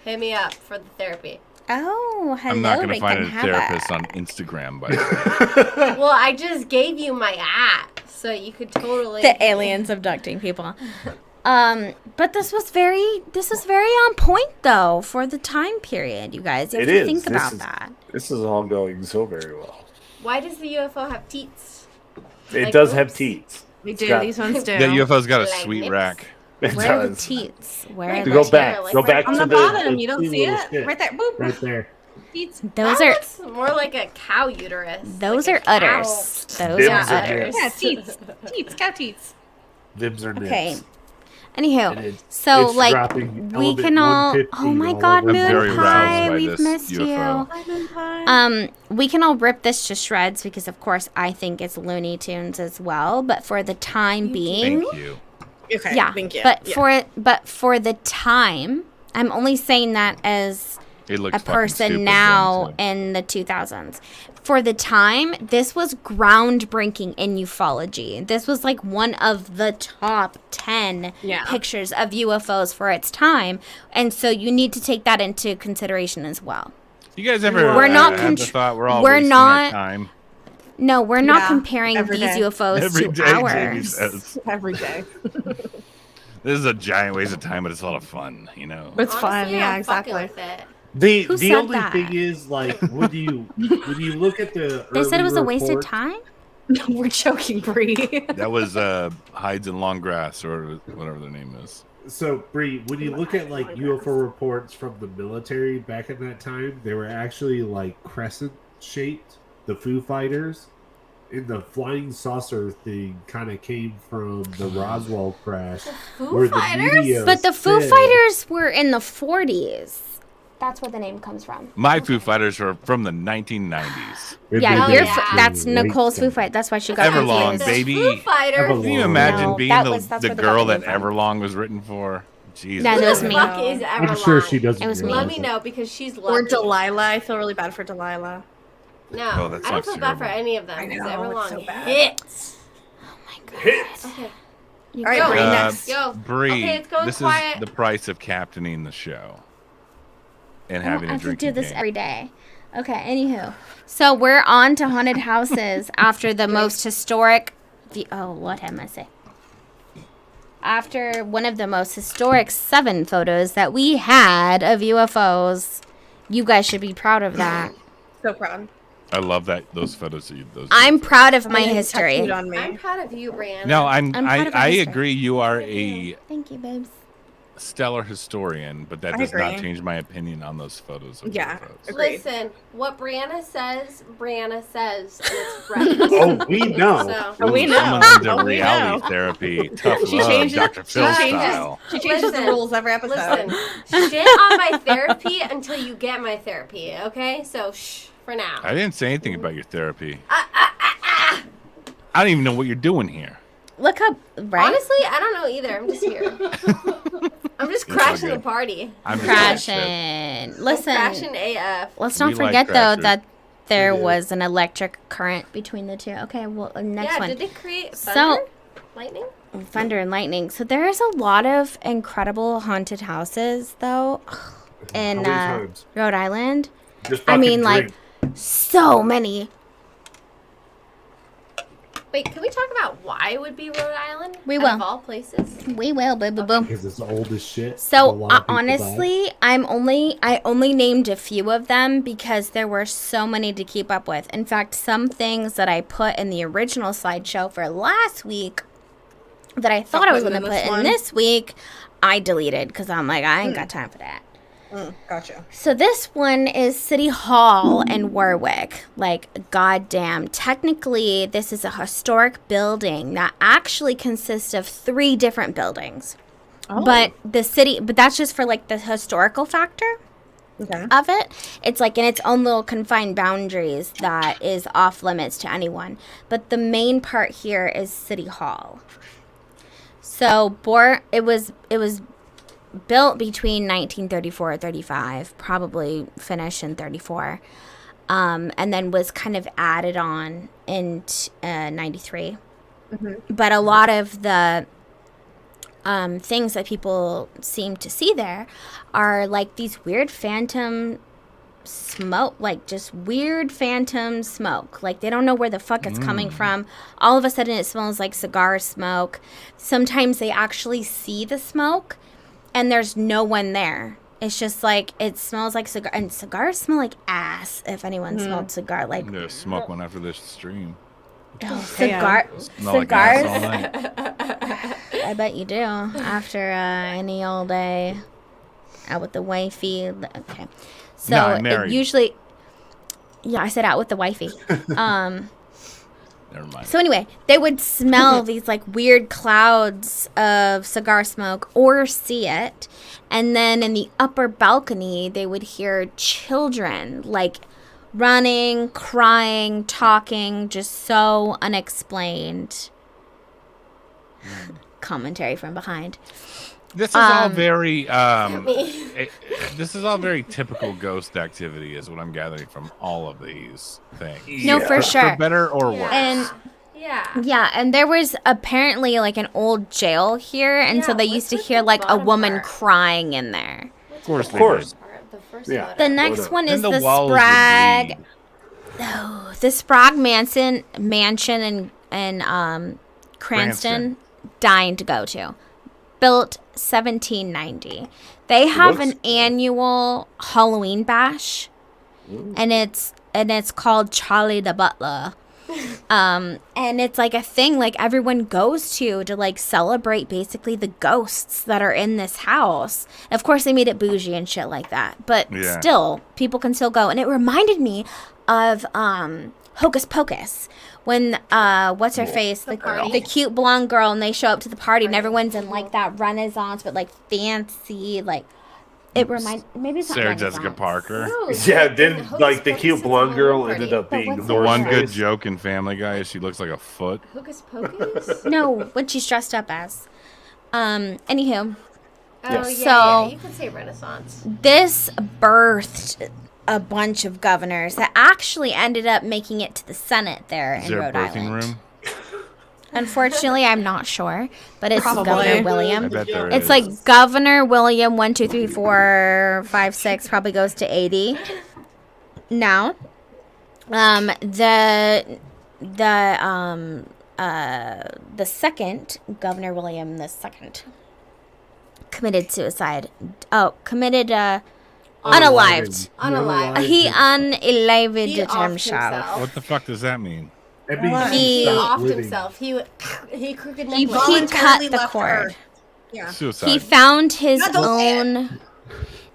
Hit me up for the therapy. Oh, hello. I'm not gonna we find can a have therapist it. on Instagram, by the way. Well, I just gave you my app, so you could totally. The aliens abducting people. But this was very on point though for the time period, you guys. You have It to is. think This about is- that. This is all going so very well. Why does the UFO have teats? It Like does have boobs? teats. We It's do. got- These ones do. That UFO's got a Like sweet nips? rack. It Where are the does. teats? Where Right are To the go here, back, like go right back On to the the bottom, the you don't two see little it. sticks. Right there. Boop. right there. Teats. Those That are looks more like a cow uterus. those like are a cow. udders. Those Bibs are are udders. Yeah, teats. Teats. Cow teats. Vibs are nips. Okay. And Anywho, so it's like dropping we element can all. 150 Oh my all God, over the I'm very Moon aroused Pie, by we've this missed UFO. you. We can all rip this to shreds because, of course, I think it's Looney Tunes as well. But for the time being, Thank you. Okay. yeah. Thank you. But Yeah. for the time, I'm only saying that as It looks a fucking person stupid now then, in the 2000s. For the time, this was groundbreaking in ufology. This was like one of the top 10 Yeah. pictures of UFOs for its time. And so you need to take that into consideration as well. too. You guys ever We're not have the contr- thought we're all we're wasting not- our time? No, we're not Yeah, comparing every these day. UFOs Every to day, Jamie ours. says. Every day. This is a giant waste of time, but it's a lot of fun, you know. It's fun. Honestly, Yeah, I'm fucking exactly. with it. Who The said only that? thing is like when you look at the They said it early was a waste of reports- time? We're joking, Bree. That was Hides in Long Grass or whatever their name is. So, Bree, when you look at like UFO reports from the military back in that time, they were actually like crescent shaped. The Foo Fighters, and the flying saucer thing kind of came from the Roswell crash, Foo where the Fighters? media But the Foo said- Fighters were in the 40s. That's where the name comes from. My Foo Fighters are from the 1990s. Yeah, Oh, you're yeah. that's Late Nicole's Foo 70s. Fight. That's why she got Everlong, confused. baby. Foo Fighters. Everlong. Can you imagine No, being that's the where they got girl the that name from. Everlong was written for? Jesus. No, that was Who me. the fuck is Everlong? I'm sure she doesn't. It was me. Let realize me it. know because she's Or lucky. Delilah. I feel really bad for Delilah. No, Oh, that I don't sounds feel bad for terrible. any of them. I because know, it's Everlong so bad. hits. Oh my god. Okay. You All right, go. Bree, next. Yo. Bree, Okay, it's going this quiet. is the price of captaining the show and I don't having a have to drinking do this game. every day. Okay, anywho. So we're on to haunted houses after the most historic. What am I saying? After one of the most historic 7 photos that we had of UFOs. You guys should be proud of that. So proud. I love that those photos. Those I'm proud of my Tattooed history. on me. I'm proud of you, Brianna. No, I'm proud of our I history. agree. You are a Thank you, babes. stellar historian, but that I does not agree. change my opinion on those photos. Of Yeah. UFOs. Agreed. Listen, what Brianna says, and it's right. Oh, we know. So, We Ooh, know. Someone's into Oh, we reality know. therapy. Tough She love, changes- Dr. Phil she changes- style. She changes Listen, the rules every episode. listen, shit on my therapy until you get my therapy, okay? So, shh, for now. I didn't say anything about your therapy. I don't even know what you're doing here. Look up, right? Honestly, I don't know either. I'm just here. I'm just It's all crashing the good. party. I'm just talking shit. Crashing. Listen, Crashing AF. let's not We like forget though crashers. that there We do. was an electric current between the two. Okay, well, next Yeah, one. did they create So- thunder? Lightning? Thunder and lightning. So there is a lot of incredible haunted houses though in How many times? Rhode Island. Just I fucking mean, like, drink. so many. Wait, can we talk about why it would be Rhode Island? We Out will. Of all places. We will, boom, boom, boom. Because it's old as shit. A So lot of people honestly, I only named a few of them because there were so many to keep up with. In fact, some things that I put in the original slideshow for last week that I thought I was going to put in this week, I deleted because I'm like, I ain't got time for that. Gotcha. So this one is City Hall in Warwick. Like, goddamn. Technically, this is a historic building that actually consists of 3 different buildings. But but that's just for like the historical factor Okay. of it. It's like in its own little confined boundaries that is off limits to anyone. But the main part here is City Hall. So it was built between 1934 and 35, probably finished in 34, and then was kind of added on in 93. But a lot of the things that people seem to see there are like these weird phantom smoke, like just weird phantom smoke. Like they don't know where the fuck it's coming from. All of a sudden it smells like cigar smoke. Sometimes they actually see the smoke and there's no one there. It's just like, it smells like cigar, and cigars smell like ass. If anyone smelled cigar, like I'm gonna smoke one after this stream. cigar, Smell like ass all cigars. night. I bet you do. After any all day out with the wifey. Okay, so No, I'm married. usually, yeah, I said out with the wifey. Never mind. So anyway, they would smell these like weird clouds of cigar smoke or see it. And then in the upper balcony, they would hear children like running, crying, talking, just so unexplained. Commentary from behind. This is all very this is all very typical ghost activity, is what I'm gathering from all of these things. No, for sure. For better or worse. And Yeah. yeah, and there was apparently like an old jail here, and so Yeah, they what's used to with hear the like a bottom woman part? crying in there. Of course, Of course. The first Yeah. photo. The next one is Then the walls would Sprague. bleed. Oh, the Sprague mansion in Cranston, dying to go to. Built 1790. They have an annual Halloween bash, and it's called Charlie the Butler. And it's like a thing like everyone goes to like celebrate basically the ghosts that are in this house. Of course, they made it bougie and shit like that, but Yeah. still, people can still go. And it reminded me of Hocus Pocus, when what's her face, the cute blonde girl, and they show up to the party and everyone's in like that Renaissance but like fancy, like it reminds, maybe it's not Sarah Renaissance. Jessica Parker. No, Yeah, the then Hocus like the Pocus cute is a blonde Halloween girl party. ended up But being what's The Horse one good Horseface. joke in Family Guy is she looks like a foot. Hocus Pocus? No, what she's dressed up as. Anywho, Oh, Yes. yeah, So- yeah, you could say Renaissance. this birthed a bunch of governors that actually ended up making it to the Senate there Is in there a Rhode birthing Island. room? Unfortunately, I'm not sure, but it's Probably. Governor I William. bet there It's is. like Governor William 1, 2, 3, 4, 5, 6 probably goes to 80. Now, the second Governor William the second committed suicide. Oh, committed unalived. Unalive. He unalived He offed himself. himself. What the fuck does that mean? That means What? He He stopped offed living. himself. He crooked He neck. cut voluntarily the left cord. Earth. Yeah. Suicide. He found his No, don't say it. own.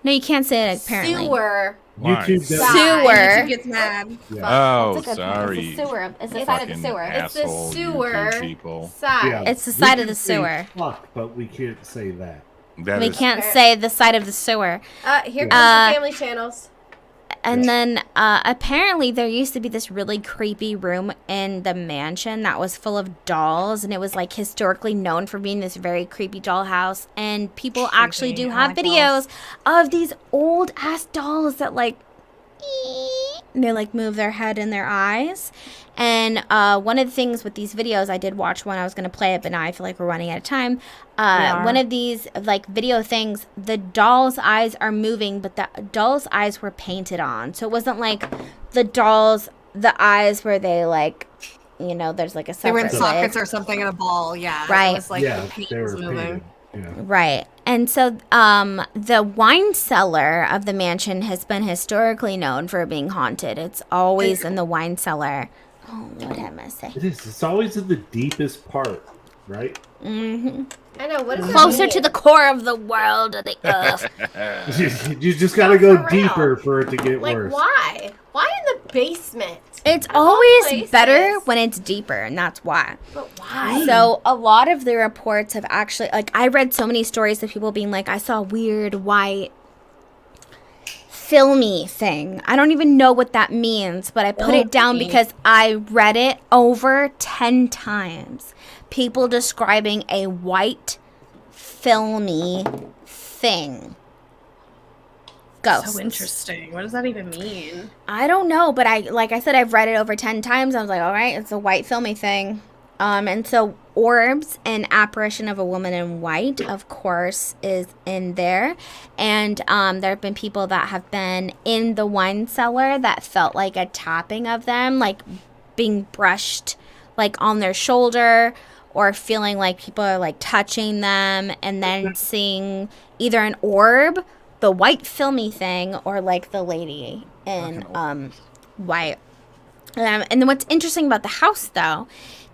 No, you can't say it. Apparently, Sewer. Why? YouTube does. Sewer. YouTube gets mad. Oh, That's a good point. sorry. It's the sewer. It's the It's side of the fucking sewer. It's the asshole sewer YouTube people. side. Yeah. it's the We side of can the say sewer. Fuck, but we can't say that. That We is- can't say the side of the sewer. Here comes Uh, the family channels. And then apparently there used to be this really creepy room in the mansion that was full of dolls, and it was like historically known for being this very creepy dollhouse. And people actually do Creepy. have I like videos of these old ass dolls that like they like move their head and their eyes. And one of the things with these videos, I did watch one. I was gonna play it, but now I feel like we're running out of time. One of these like video things, the doll's eyes are moving, but the doll's eyes were painted on, so it wasn't like the eyes where they like, you know, there's like a They were in separate sockets lid. or something in a ball. Yeah. Right. It was like yeah, the paint they was were moving. painted. Yeah. Right. And so the wine cellar of the mansion has been historically known for being haunted. It's always in the wine cellar. Oh, what am I saying? It is. It's always in the deepest part, right? Mm-hmm. I know. What is that Closer mean? to the core of the world of the earth. You just gotta go for real. deeper for it to get Like, worse. why? Why in the basement? It's Of all always places. better when it's deeper, and that's why. But why? So a lot of the reports have actually, like, I read so many stories of people being like, I saw a weird white filmy thing. I don't even know what that means, but I put it down Filmy. because I read it over 10 times. People describing a white filmy thing. Ghosts. So interesting. What does that even mean? I don't know, but like I said, I've read it over 10 times. I was like, all right, it's a white filmy thing. And so orbs and apparition of a woman in white, of course, is in there. And there have been people that have been in the wine cellar that felt like a tapping of them, like being brushed like on their shoulder, or feeling like people are like touching them, and then seeing either an orb, the white filmy thing, or like the lady in white. And then what's interesting about the house, though,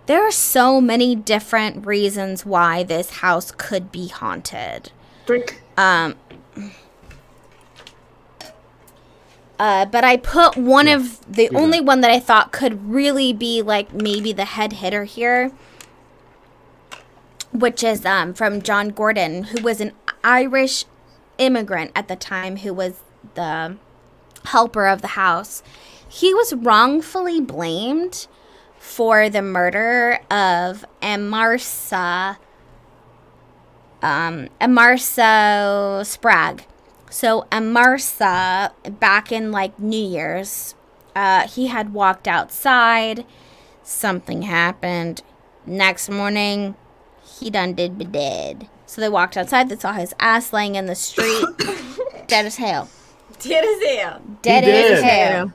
there are so many different reasons why this house could be haunted. Drink. But I put one of the only one that I thought could really be like maybe the head hitter here, which is from John Gordon, who was an Irish immigrant at the time, who was the helper of the house. He was wrongfully blamed for the murder of Amarsa Sprague. So Amarsa, back in like New Year's, he had walked outside. Something happened. Next morning, he done did be dead. So they walked outside. They saw his ass laying in the street, dead as hell. Dead as hell. Dead as hell.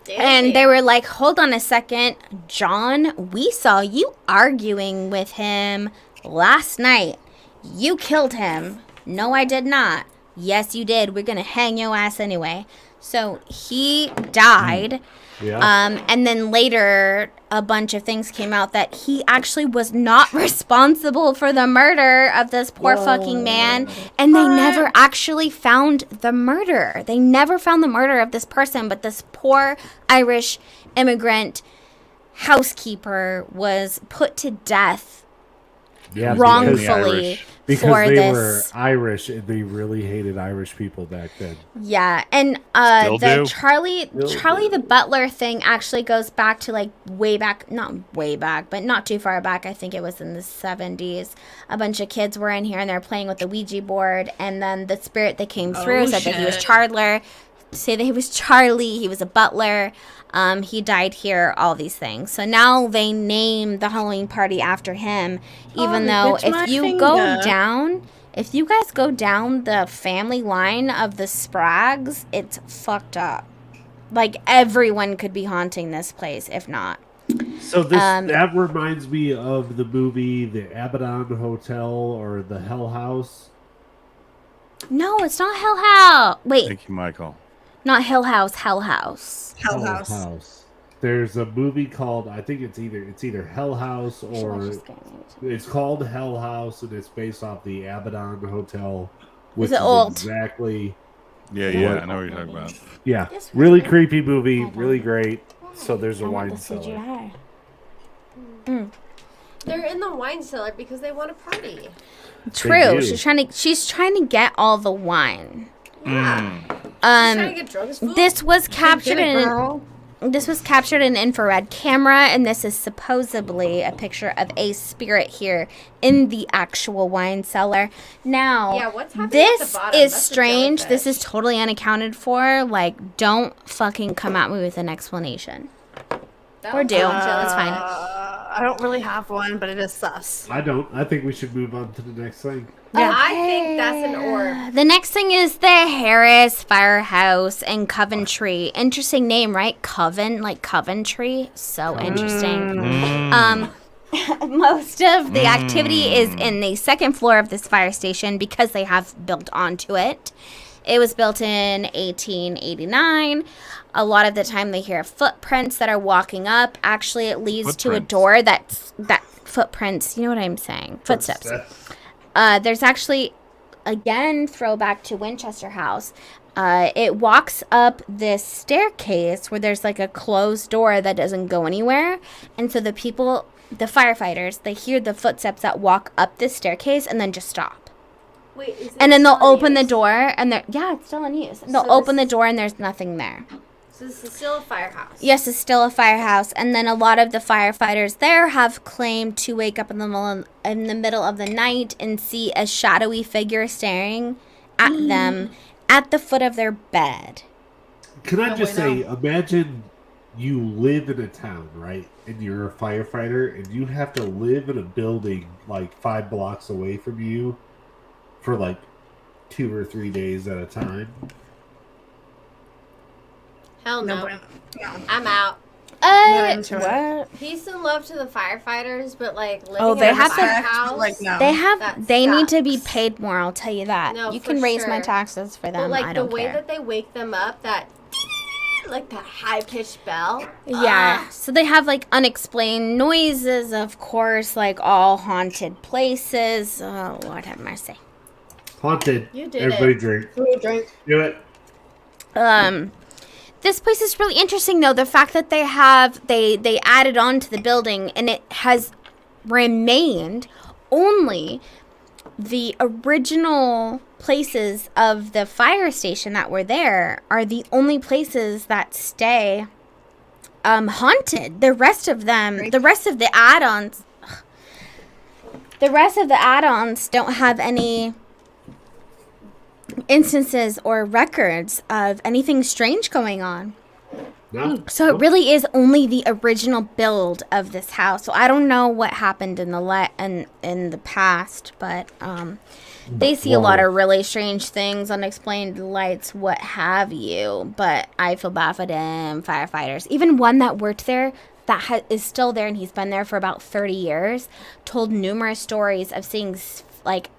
Dead as And they hell. were like, hold on a second, John, we saw you arguing with him last night. You killed him. No, I did not. Yes, you did. We're going to hang your ass anyway. So he died. Yeah. And then later, a bunch of things came out that he actually was not responsible for the murder of this poor fucking man. And they never actually found the murder. They never found the murder of this person, but this poor Irish immigrant housekeeper was put to death Yeah, wrongfully because for they this. were Irish and they really hated Irish people back then. Yeah, and Still the do. Charlie the Butler thing actually goes back to like way back, not way back, but not too far back. I think it was in the 70s. A bunch of kids were in here and they're playing with the Ouija board, and then the spirit that came through said that he was shit. Say that he was Charlie, he was a butler. He died here, all these things. So now they name the Halloween party after him, even though bitch, my if you go finger. down, if you guys go down the family line of the Spraggs, it's fucked up. Like, everyone could be haunting this place, if not. So that reminds me of the movie The Abaddon Hotel or The Hell House. No, it's not Hell House. Wait, Thank you, Michael. not Hill House, Hell House. Hell House. There's a movie called, I think it's either Hell House or it's called Hell House, and it's based off the Abaddon Hotel, which Is it old? exactly. Yeah, I know what you're talking about. Yeah, This was really good. creepy movie, really great. So there's a I want wine the cellar. CGI. They're in the wine cellar because they want to party. True. do. She's trying to get all the wine. Yeah. Trying to get drunk as food. This was captured Get it, in girl. this was captured in infrared camera, and this is supposedly a picture of a spirit here in the actual wine cellar. Now, Yeah, what's happening at this the bottom? is That's a strange. This jellyfish. is totally unaccounted for. Like, don't fucking come at me with an explanation. That Or was do. a jellyfish. That's fine. I don't really have one, but it is sus. I don't. I think we should move on to the next thing. I think that's an orb. The next thing is the Harris Firehouse in Coventry. Interesting name, right? Coven, like Coventry. So interesting. Most of the activity is in the second floor of this fire station because they have built onto it. It was built in 1889. A lot of the time they hear footprints that are walking up. Actually, it leads to a Footprints. door that footprints, you know what I'm saying? Footsteps. There's actually, again, throwback to Winchester House. It walks up this staircase where there's like a closed door that doesn't go anywhere. And so the firefighters, they hear the footsteps that walk up this staircase and then just stop. Wait, is it And then they'll still in open the use? door and it's still in use. They'll So open this- the door and there's nothing there. So this is still a firehouse. Yes, it's still a firehouse, and then a lot of the firefighters there have claimed to wake up in the middle of the night and see a shadowy figure staring at them at the foot of their bed. Can I No just way, say, imagine you live in a town, right? And you're a firefighter, and you have to live in a building like 5 blocks away from you for like 2 or 3 days at a time. Hell no. No. I'm out. into it. What? Peace and love to the firefighters, but like living Oh, they in a have to- firehouse. Like, no. That They need to be sucks. paid more, I'll tell you that. No, you for can raise my sure. taxes for them, But like I the don't way care. that they wake them up, that like that high pitched bell. Yeah, so they have like unexplained noises, of course, like all haunted places. Oh, Lord have mercy. Haunted. You did Everybody it. drink. Drink. Do it. This place is really interesting, though. The fact that they added on to the building, and it has remained only the original places of the fire station that were there are the only places that stay haunted. The rest of them, the rest of the add-ons don't have any instances or records of anything strange going on. No. So it really is only the original build of this house. So I don't know what happened in the past, but they see a lot of really strange things, unexplained lights, what have you. But I feel bad for them firefighters. Even one that worked there that is still there, and he's been there for about 30 years, told numerous stories of seeing like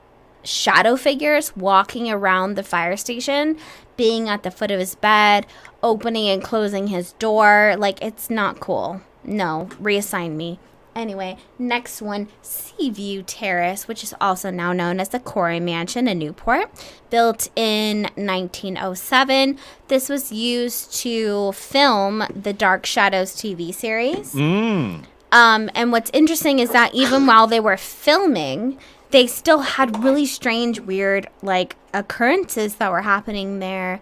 shadow figures walking around the fire station, being at the foot of his bed, opening and closing his door. Like, it's not cool. No, reassign me. Anyway, next one, Seaview Terrace, which is also now known as the Corey Mansion in Newport, built in 1907. This was used to film the Dark Shadows TV series. And what's interesting is that even while they were filming, they still had really strange, weird, like, occurrences that were happening there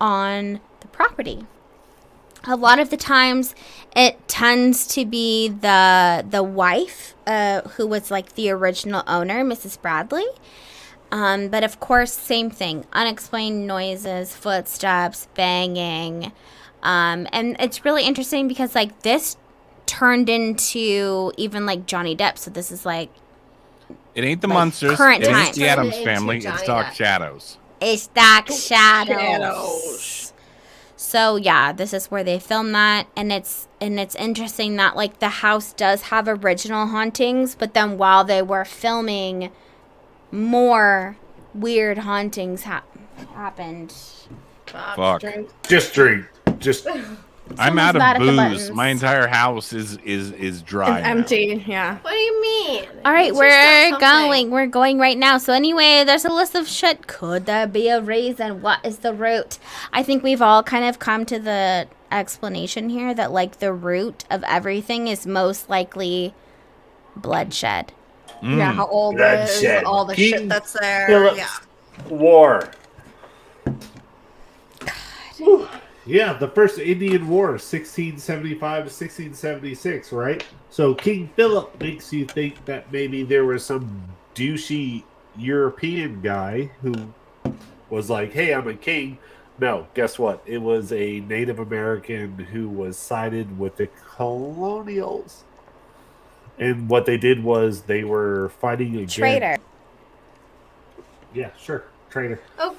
on the property. A lot of the times, it tends to be the wife, who was, like, the original owner, Mrs. Bradley. But, of course, same thing. Unexplained noises, footsteps, banging. And it's really interesting because, like, this turned into even, like, Johnny Depp. So this is, like, It ain't the Like, Munsters. current It ain't times. the Addams Turned it into family. It's Johnny Dark Depp. Shadows. it's Dark Shadows. Shadows. So yeah, this is where they filmed that, and it's interesting that like the house does have original hauntings, but then while they were filming, more weird hauntings happened. Fuck. Drink. Just drink. Just I'm Someone's out bad of at the booze. buttons. My entire house is dry. It's now. empty. Yeah. What do you mean? All right, You just we're got something. going. We're going right now. So anyway, there's a list of shit. Could there be a reason? What is the root? I think we've all kind of come to the explanation here that like the root of everything is most likely bloodshed. Yeah, how old Bloodshed. is all the King shit that's there. Philip's Yeah. War. Yeah, the first Indian War, 1675 to 1676, right? So King Philip makes you think that maybe there was some douchey European guy who was like, hey, I'm a king. No, guess what? It was a Native American who was sided with the colonials. And what they did was they were fighting against... Traitor. Yeah, sure. Traitor. Oh,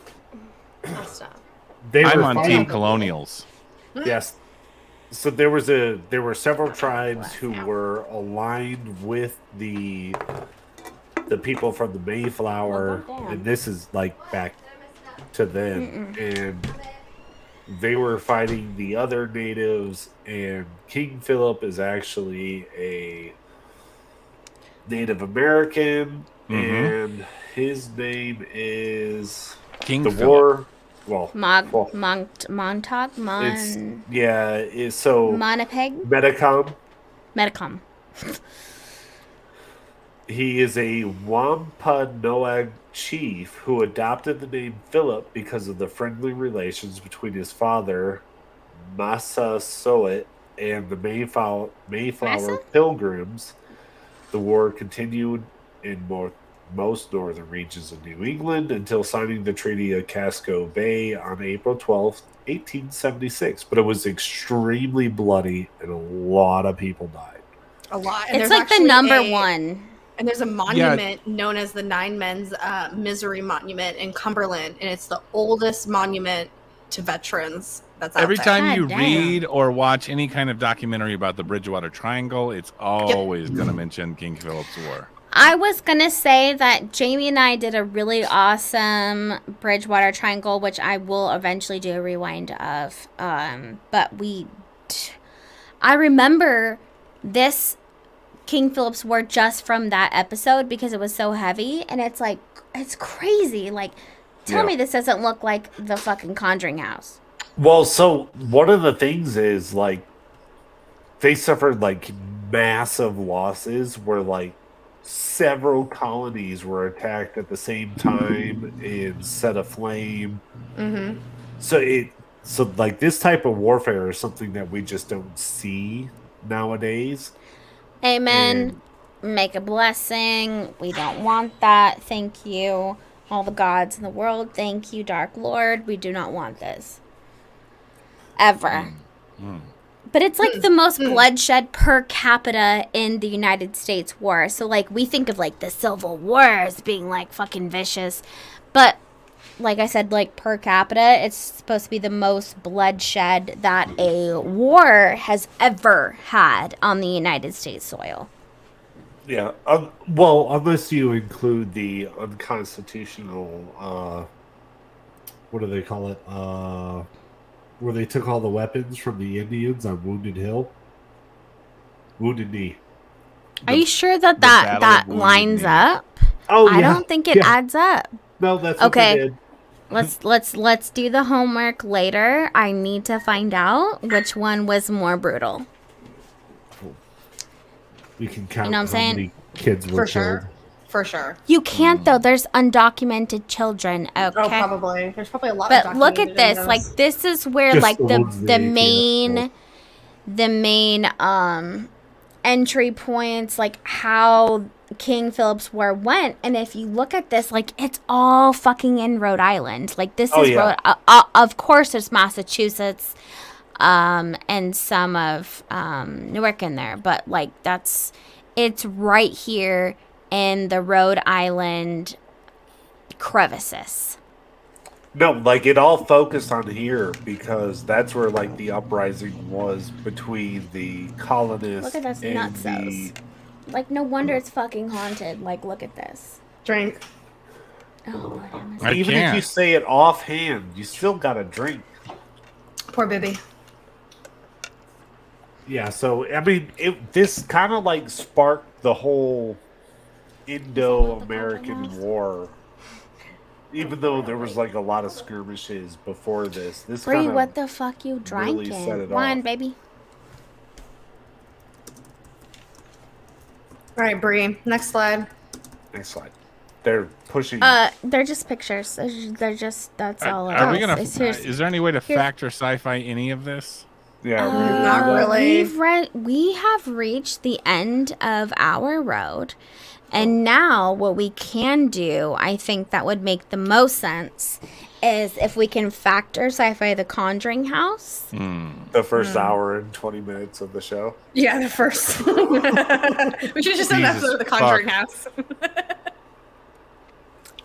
I'll stop. They I'm were on fighting- Team Colonials. Yes. So there were several tribes who were aligned with the people from the Mayflower, Well, goddamn. and this is like back to then, and they were fighting the other natives, and King Philip is actually a Native American, and his name is King the Philip. war. Well, Montauk? it's it's so Monopeg? Metacom. Metacom. He is a Wampanoag chief who adopted the name Philip because of the friendly relations between his father, Massasoit, and the Mayflower Massa? Pilgrims. The war continued in most northern regions of New England until signing the Treaty of Casco Bay on April 12th, 1876. But it was extremely bloody and a lot of people died. A lot. And It's there's like the actually number a- one. And there's a monument known as the Nine Men's Misery Monument in Cumberland, and it's the oldest monument to veterans that's out Every there. time God you damn. read or watch any kind of documentary about the Bridgewater Triangle, it's always going to mention King Philip's War. I was gonna say that Jamie and I did a really awesome Bridgewater Triangle, which I will eventually do a rewind of. But I remember this King Philip's War just from that episode because it was so heavy, and it's like it's crazy. Like, tell me this doesn't look like the fucking Conjuring house. Well, so one of the things is like they suffered like massive losses where like several colonies were attacked at the same time and set aflame. Mm-hmm. So like this type of warfare is something that we just don't see nowadays. Amen. Make a blessing. We don't want that. Thank you. All the gods in the world. Thank you, Dark Lord. We do not want this. Ever. But it's like the most bloodshed per capita in the United States war. So like we think of like the Civil War as being like fucking vicious. But like I said, like per capita, it's supposed to be the most bloodshed that a war has ever had on the United States soil. Yeah. Well, unless you include the unconstitutional, what do they call it? Where they took all the weapons from the Indians on Wounded Hill. Wounded Knee. Are you sure that Battle that of Wounded lines Knee. up? Oh, I don't think it adds up. No, that's what Okay. they did. Let's do the homework later. I need to find out which one was more brutal. We can count You know what I'm how saying? many kids were For killed. sure. For sure. You can't though. There's undocumented children. Okay. Oh, probably. There's probably a lot But of look at documented this. in Like this is where Just like the ones the that you main entry points, like how King Philip's War went. And if you look at this, like it's all fucking in Rhode Island. Like this Oh, is yeah. Rhode. Of course, there's Massachusetts, and some of Newark in there. But like it's right here in the Rhode Island crevices. No, like it all focused on here because that's where like the uprising was between the colonists. Look at this and nutsos. Like, no wonder it's fucking haunted. Like, look at this. Drink. Oh, Lord, have mercy. I Even if you can't. say it offhand, you still gotta drink. Poor baby. Yeah, so I mean, this kind of like sparked the whole Indo-American War. Even though there was like a lot of skirmishes before this Bree, kind what of the fuck you really set drinking? it Wine, off. baby. All right, Bree. Next slide. Next slide. They're pushing. They're just pictures. They're just, that's all it Are we is. gonna? Here's- Is there any way to factor sci-fi any of this? Yeah, Not really. We have reached the end of our road. And now what we can do, I think that would make the most sense, is if we can factor sci-fi The Conjuring House. the first hour and 20 minutes of the show. Yeah, the first. We should just have an Jesus episode of The Conjuring fuck. House.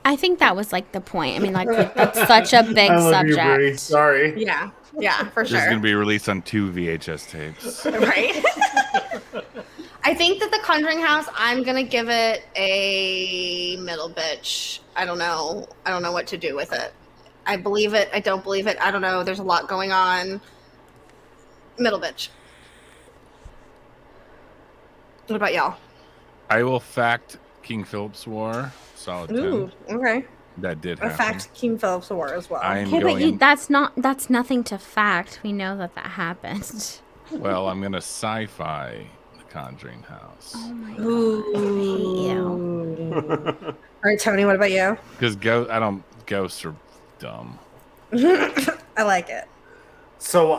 I think that was like the point. I mean, like that's such a big I love you, subject. Bree. Sorry. Yeah, for This is sure. gonna be released on 2 VHS tapes. Right? I think that The Conjuring House, I'm going to give it a middle bitch. I don't know. I don't know what to do with it. I believe it. I don't believe it. I don't know. There's a lot going on. Middle bitch. What about y'all? I will fact King Philip's War. Solid 10. Ooh, okay. That did A happen. fact King Philip's War as well. I'm Okay, but going. that's nothing to fact. We know that happened. Well, I'm gonna sci-fi The Conjuring House Oh my god. I hate you. All right, Tony, what about you? because ghosts are dumb. I like it. So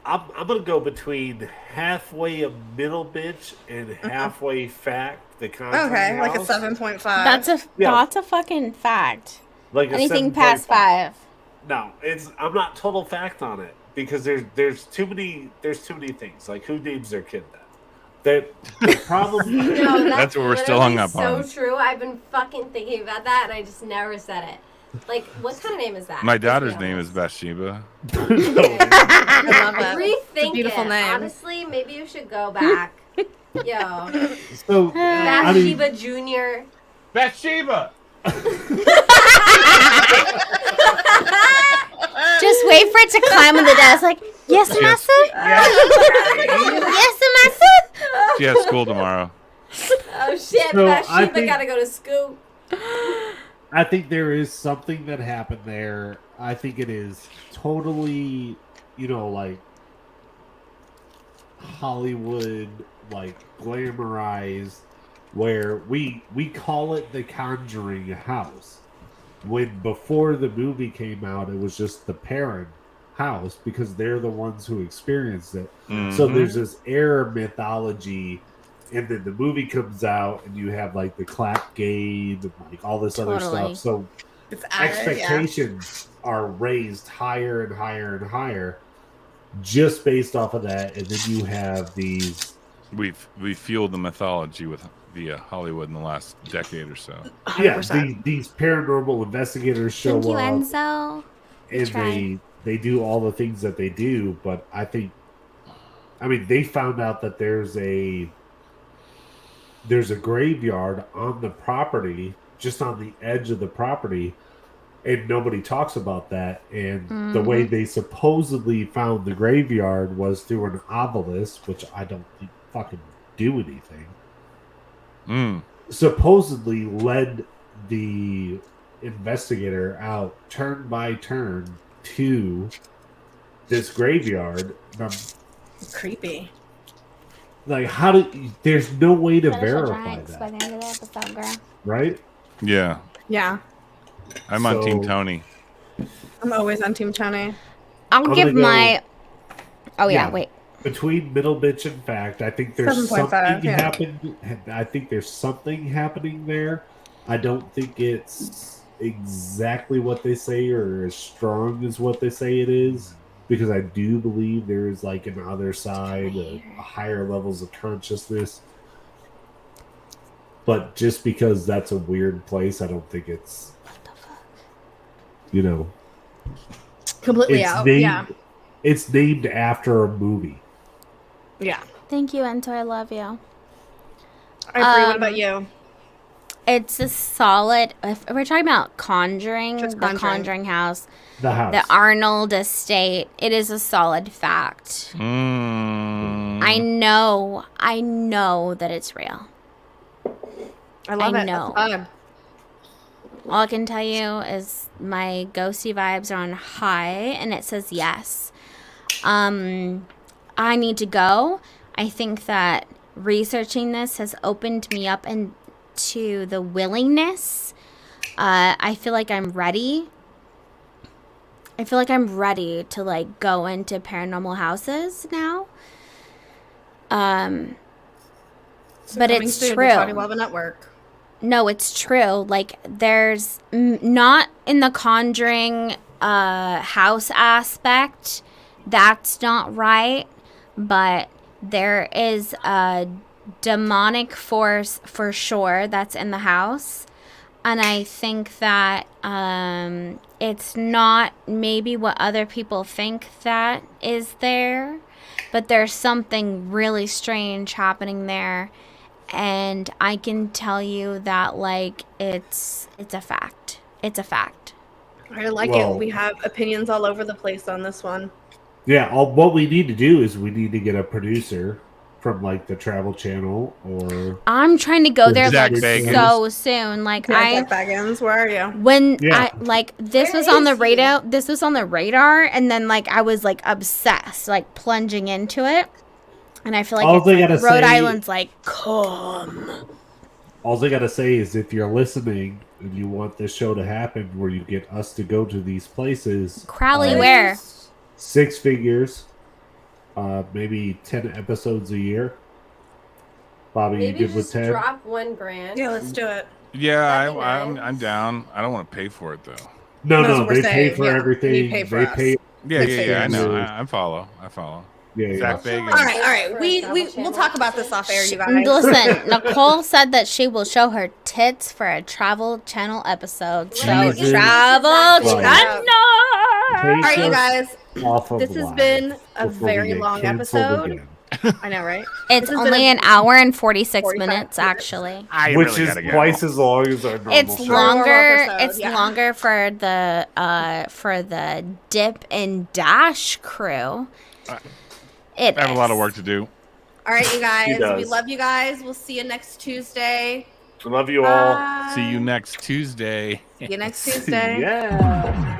I'm gonna go between halfway a middle bitch and halfway fact. The Conjuring Okay, like a House. 7.5. That's a fucking fact. Like a Anything 7.5. past 5. No, I'm not total fact on it because there's too many things. Like who names their kid that? The problem. No, That's what we're still hung up so on. So true. I've been fucking thinking about that, and I just never said it. Like, what kind of name is that? My Let's be daughter's name is honest. Bathsheba. I love it. Rethink beautiful it. name. Honestly, maybe you should go back. Yo, So I mean, Bathsheba Jr. Bathsheba. Just wait for it to climb on the desk. Like, yes, master. Yes, master. She has school tomorrow. Oh shit, So, I Bathsheba think- gotta go to school. I think there is something that happened there. I think it is totally, like Hollywood, like glamorized, where we call it the Conjuring House. When before the movie came out, it was just the Perrin house because they're the ones who experienced it. So Mhm. there's this air mythology, and then the movie comes out, and you have like the clap game and like all this other Totally. stuff. So It's added, expectations are raised higher and higher and higher, just based off of that. And then you have these, We fueled the mythology via Hollywood in the last decade or so. yeah, 100%. these paranormal investigators show Thank you, up, Enzo. and tried. they do all the things that they do. But I mean, they found out that there's a graveyard on the property, just on the edge of the property, and nobody talks about that. And the way they supposedly found the graveyard was through an obelisk, which I don't think fucking do anything. Supposedly led the investigator out turn by turn to this graveyard. And I'm Creepy. like, there's no way to verify that, by the end of the episode, girl. right? Yeah, Yeah. I'm on Team So- Tony. I'm always on Team Tony. I'll I'm give gonna go- my. Oh yeah, Yeah. wait. Between middle bitch and fact, I think there's 7.5, something yeah. happened. I think there's something happening there. I don't think it's exactly what they say or as strong as what they say it is, because I do believe there is like an other side, a higher levels of consciousness. But just because that's a weird place, I don't think it's, Completely it's out. named, Yeah. it's named after a movie. Yeah. Thank you, Enzo. I love you. I agree. What about you? It's a solid. If we're talking about Conjuring, Just the Conjuring. Conjuring house, The house. the Arnold estate, it is a solid fact. Mm. I know that it's real. I love I it. know. That's fun. All I can tell you is my ghosty vibes are on high, and it says yes. I need to go. I think that researching this has opened me up into the willingness. I feel like I'm ready. I feel like I'm ready to like go into paranormal houses now. But Coming it's soon to true. Tony Lava Network. No, it's true. Like, there's not in the Conjuring house aspect. That's not right. But there is a demonic force for sure that's in the house. And I think that it's not maybe what other people think that is there. But there's something really strange happening there. And I can tell you that, like, it's a fact. It's a fact. I like Well- it. We have opinions all over the place on this one. Yeah, what we need to do is we need to get a producer from like the Travel Channel or I'm trying to go there Zach like Bagans. so soon. Like Zach Baggins, where are you? when Yeah. I like this Where was on the is he? radar. This was on the radar, and then like I was like obsessed, like plunging into it. And I feel like All it's, they like, gotta Rhode say- Island's like, come. all I gotta say is if you're listening and you want this show to happen where you get us to go to these places, Crowley, uh, where? 6 figures, maybe 10 episodes a year. Bobby, Maybe you good with just 10? drop $1,000. Yeah, let's do it. Yeah, That'd be I'm nice. down. I don't want to pay for it though. No, That's no, what we're they pay saying, for yeah. everything. You pay for they us. pay. Yeah, I know. Yeah. I follow. Yeah, Zach I'll show Bagans. my All right, all For right. a We Travel we'll Channel talk about this off air, you guys. Listen, Nicole said that she will show her tits for a Travel Channel episode. So Jesus Travel Christ. Channel. Take All right, you us guys. off of This has live been a before we very get long canceled episode. again. I know, right? It's This has only been an hour and 46 45 minutes, minutes. actually. I Which really is gotta go. twice as long as our normal It's show. longer. episode, It's yeah. longer for the Dip and Dash crew. It I have a lot of is. work to do. All right, you guys. does. We love you guys. We'll see you next Tuesday. I love you all. Bye. See you next Tuesday. See you next Tuesday. Yeah.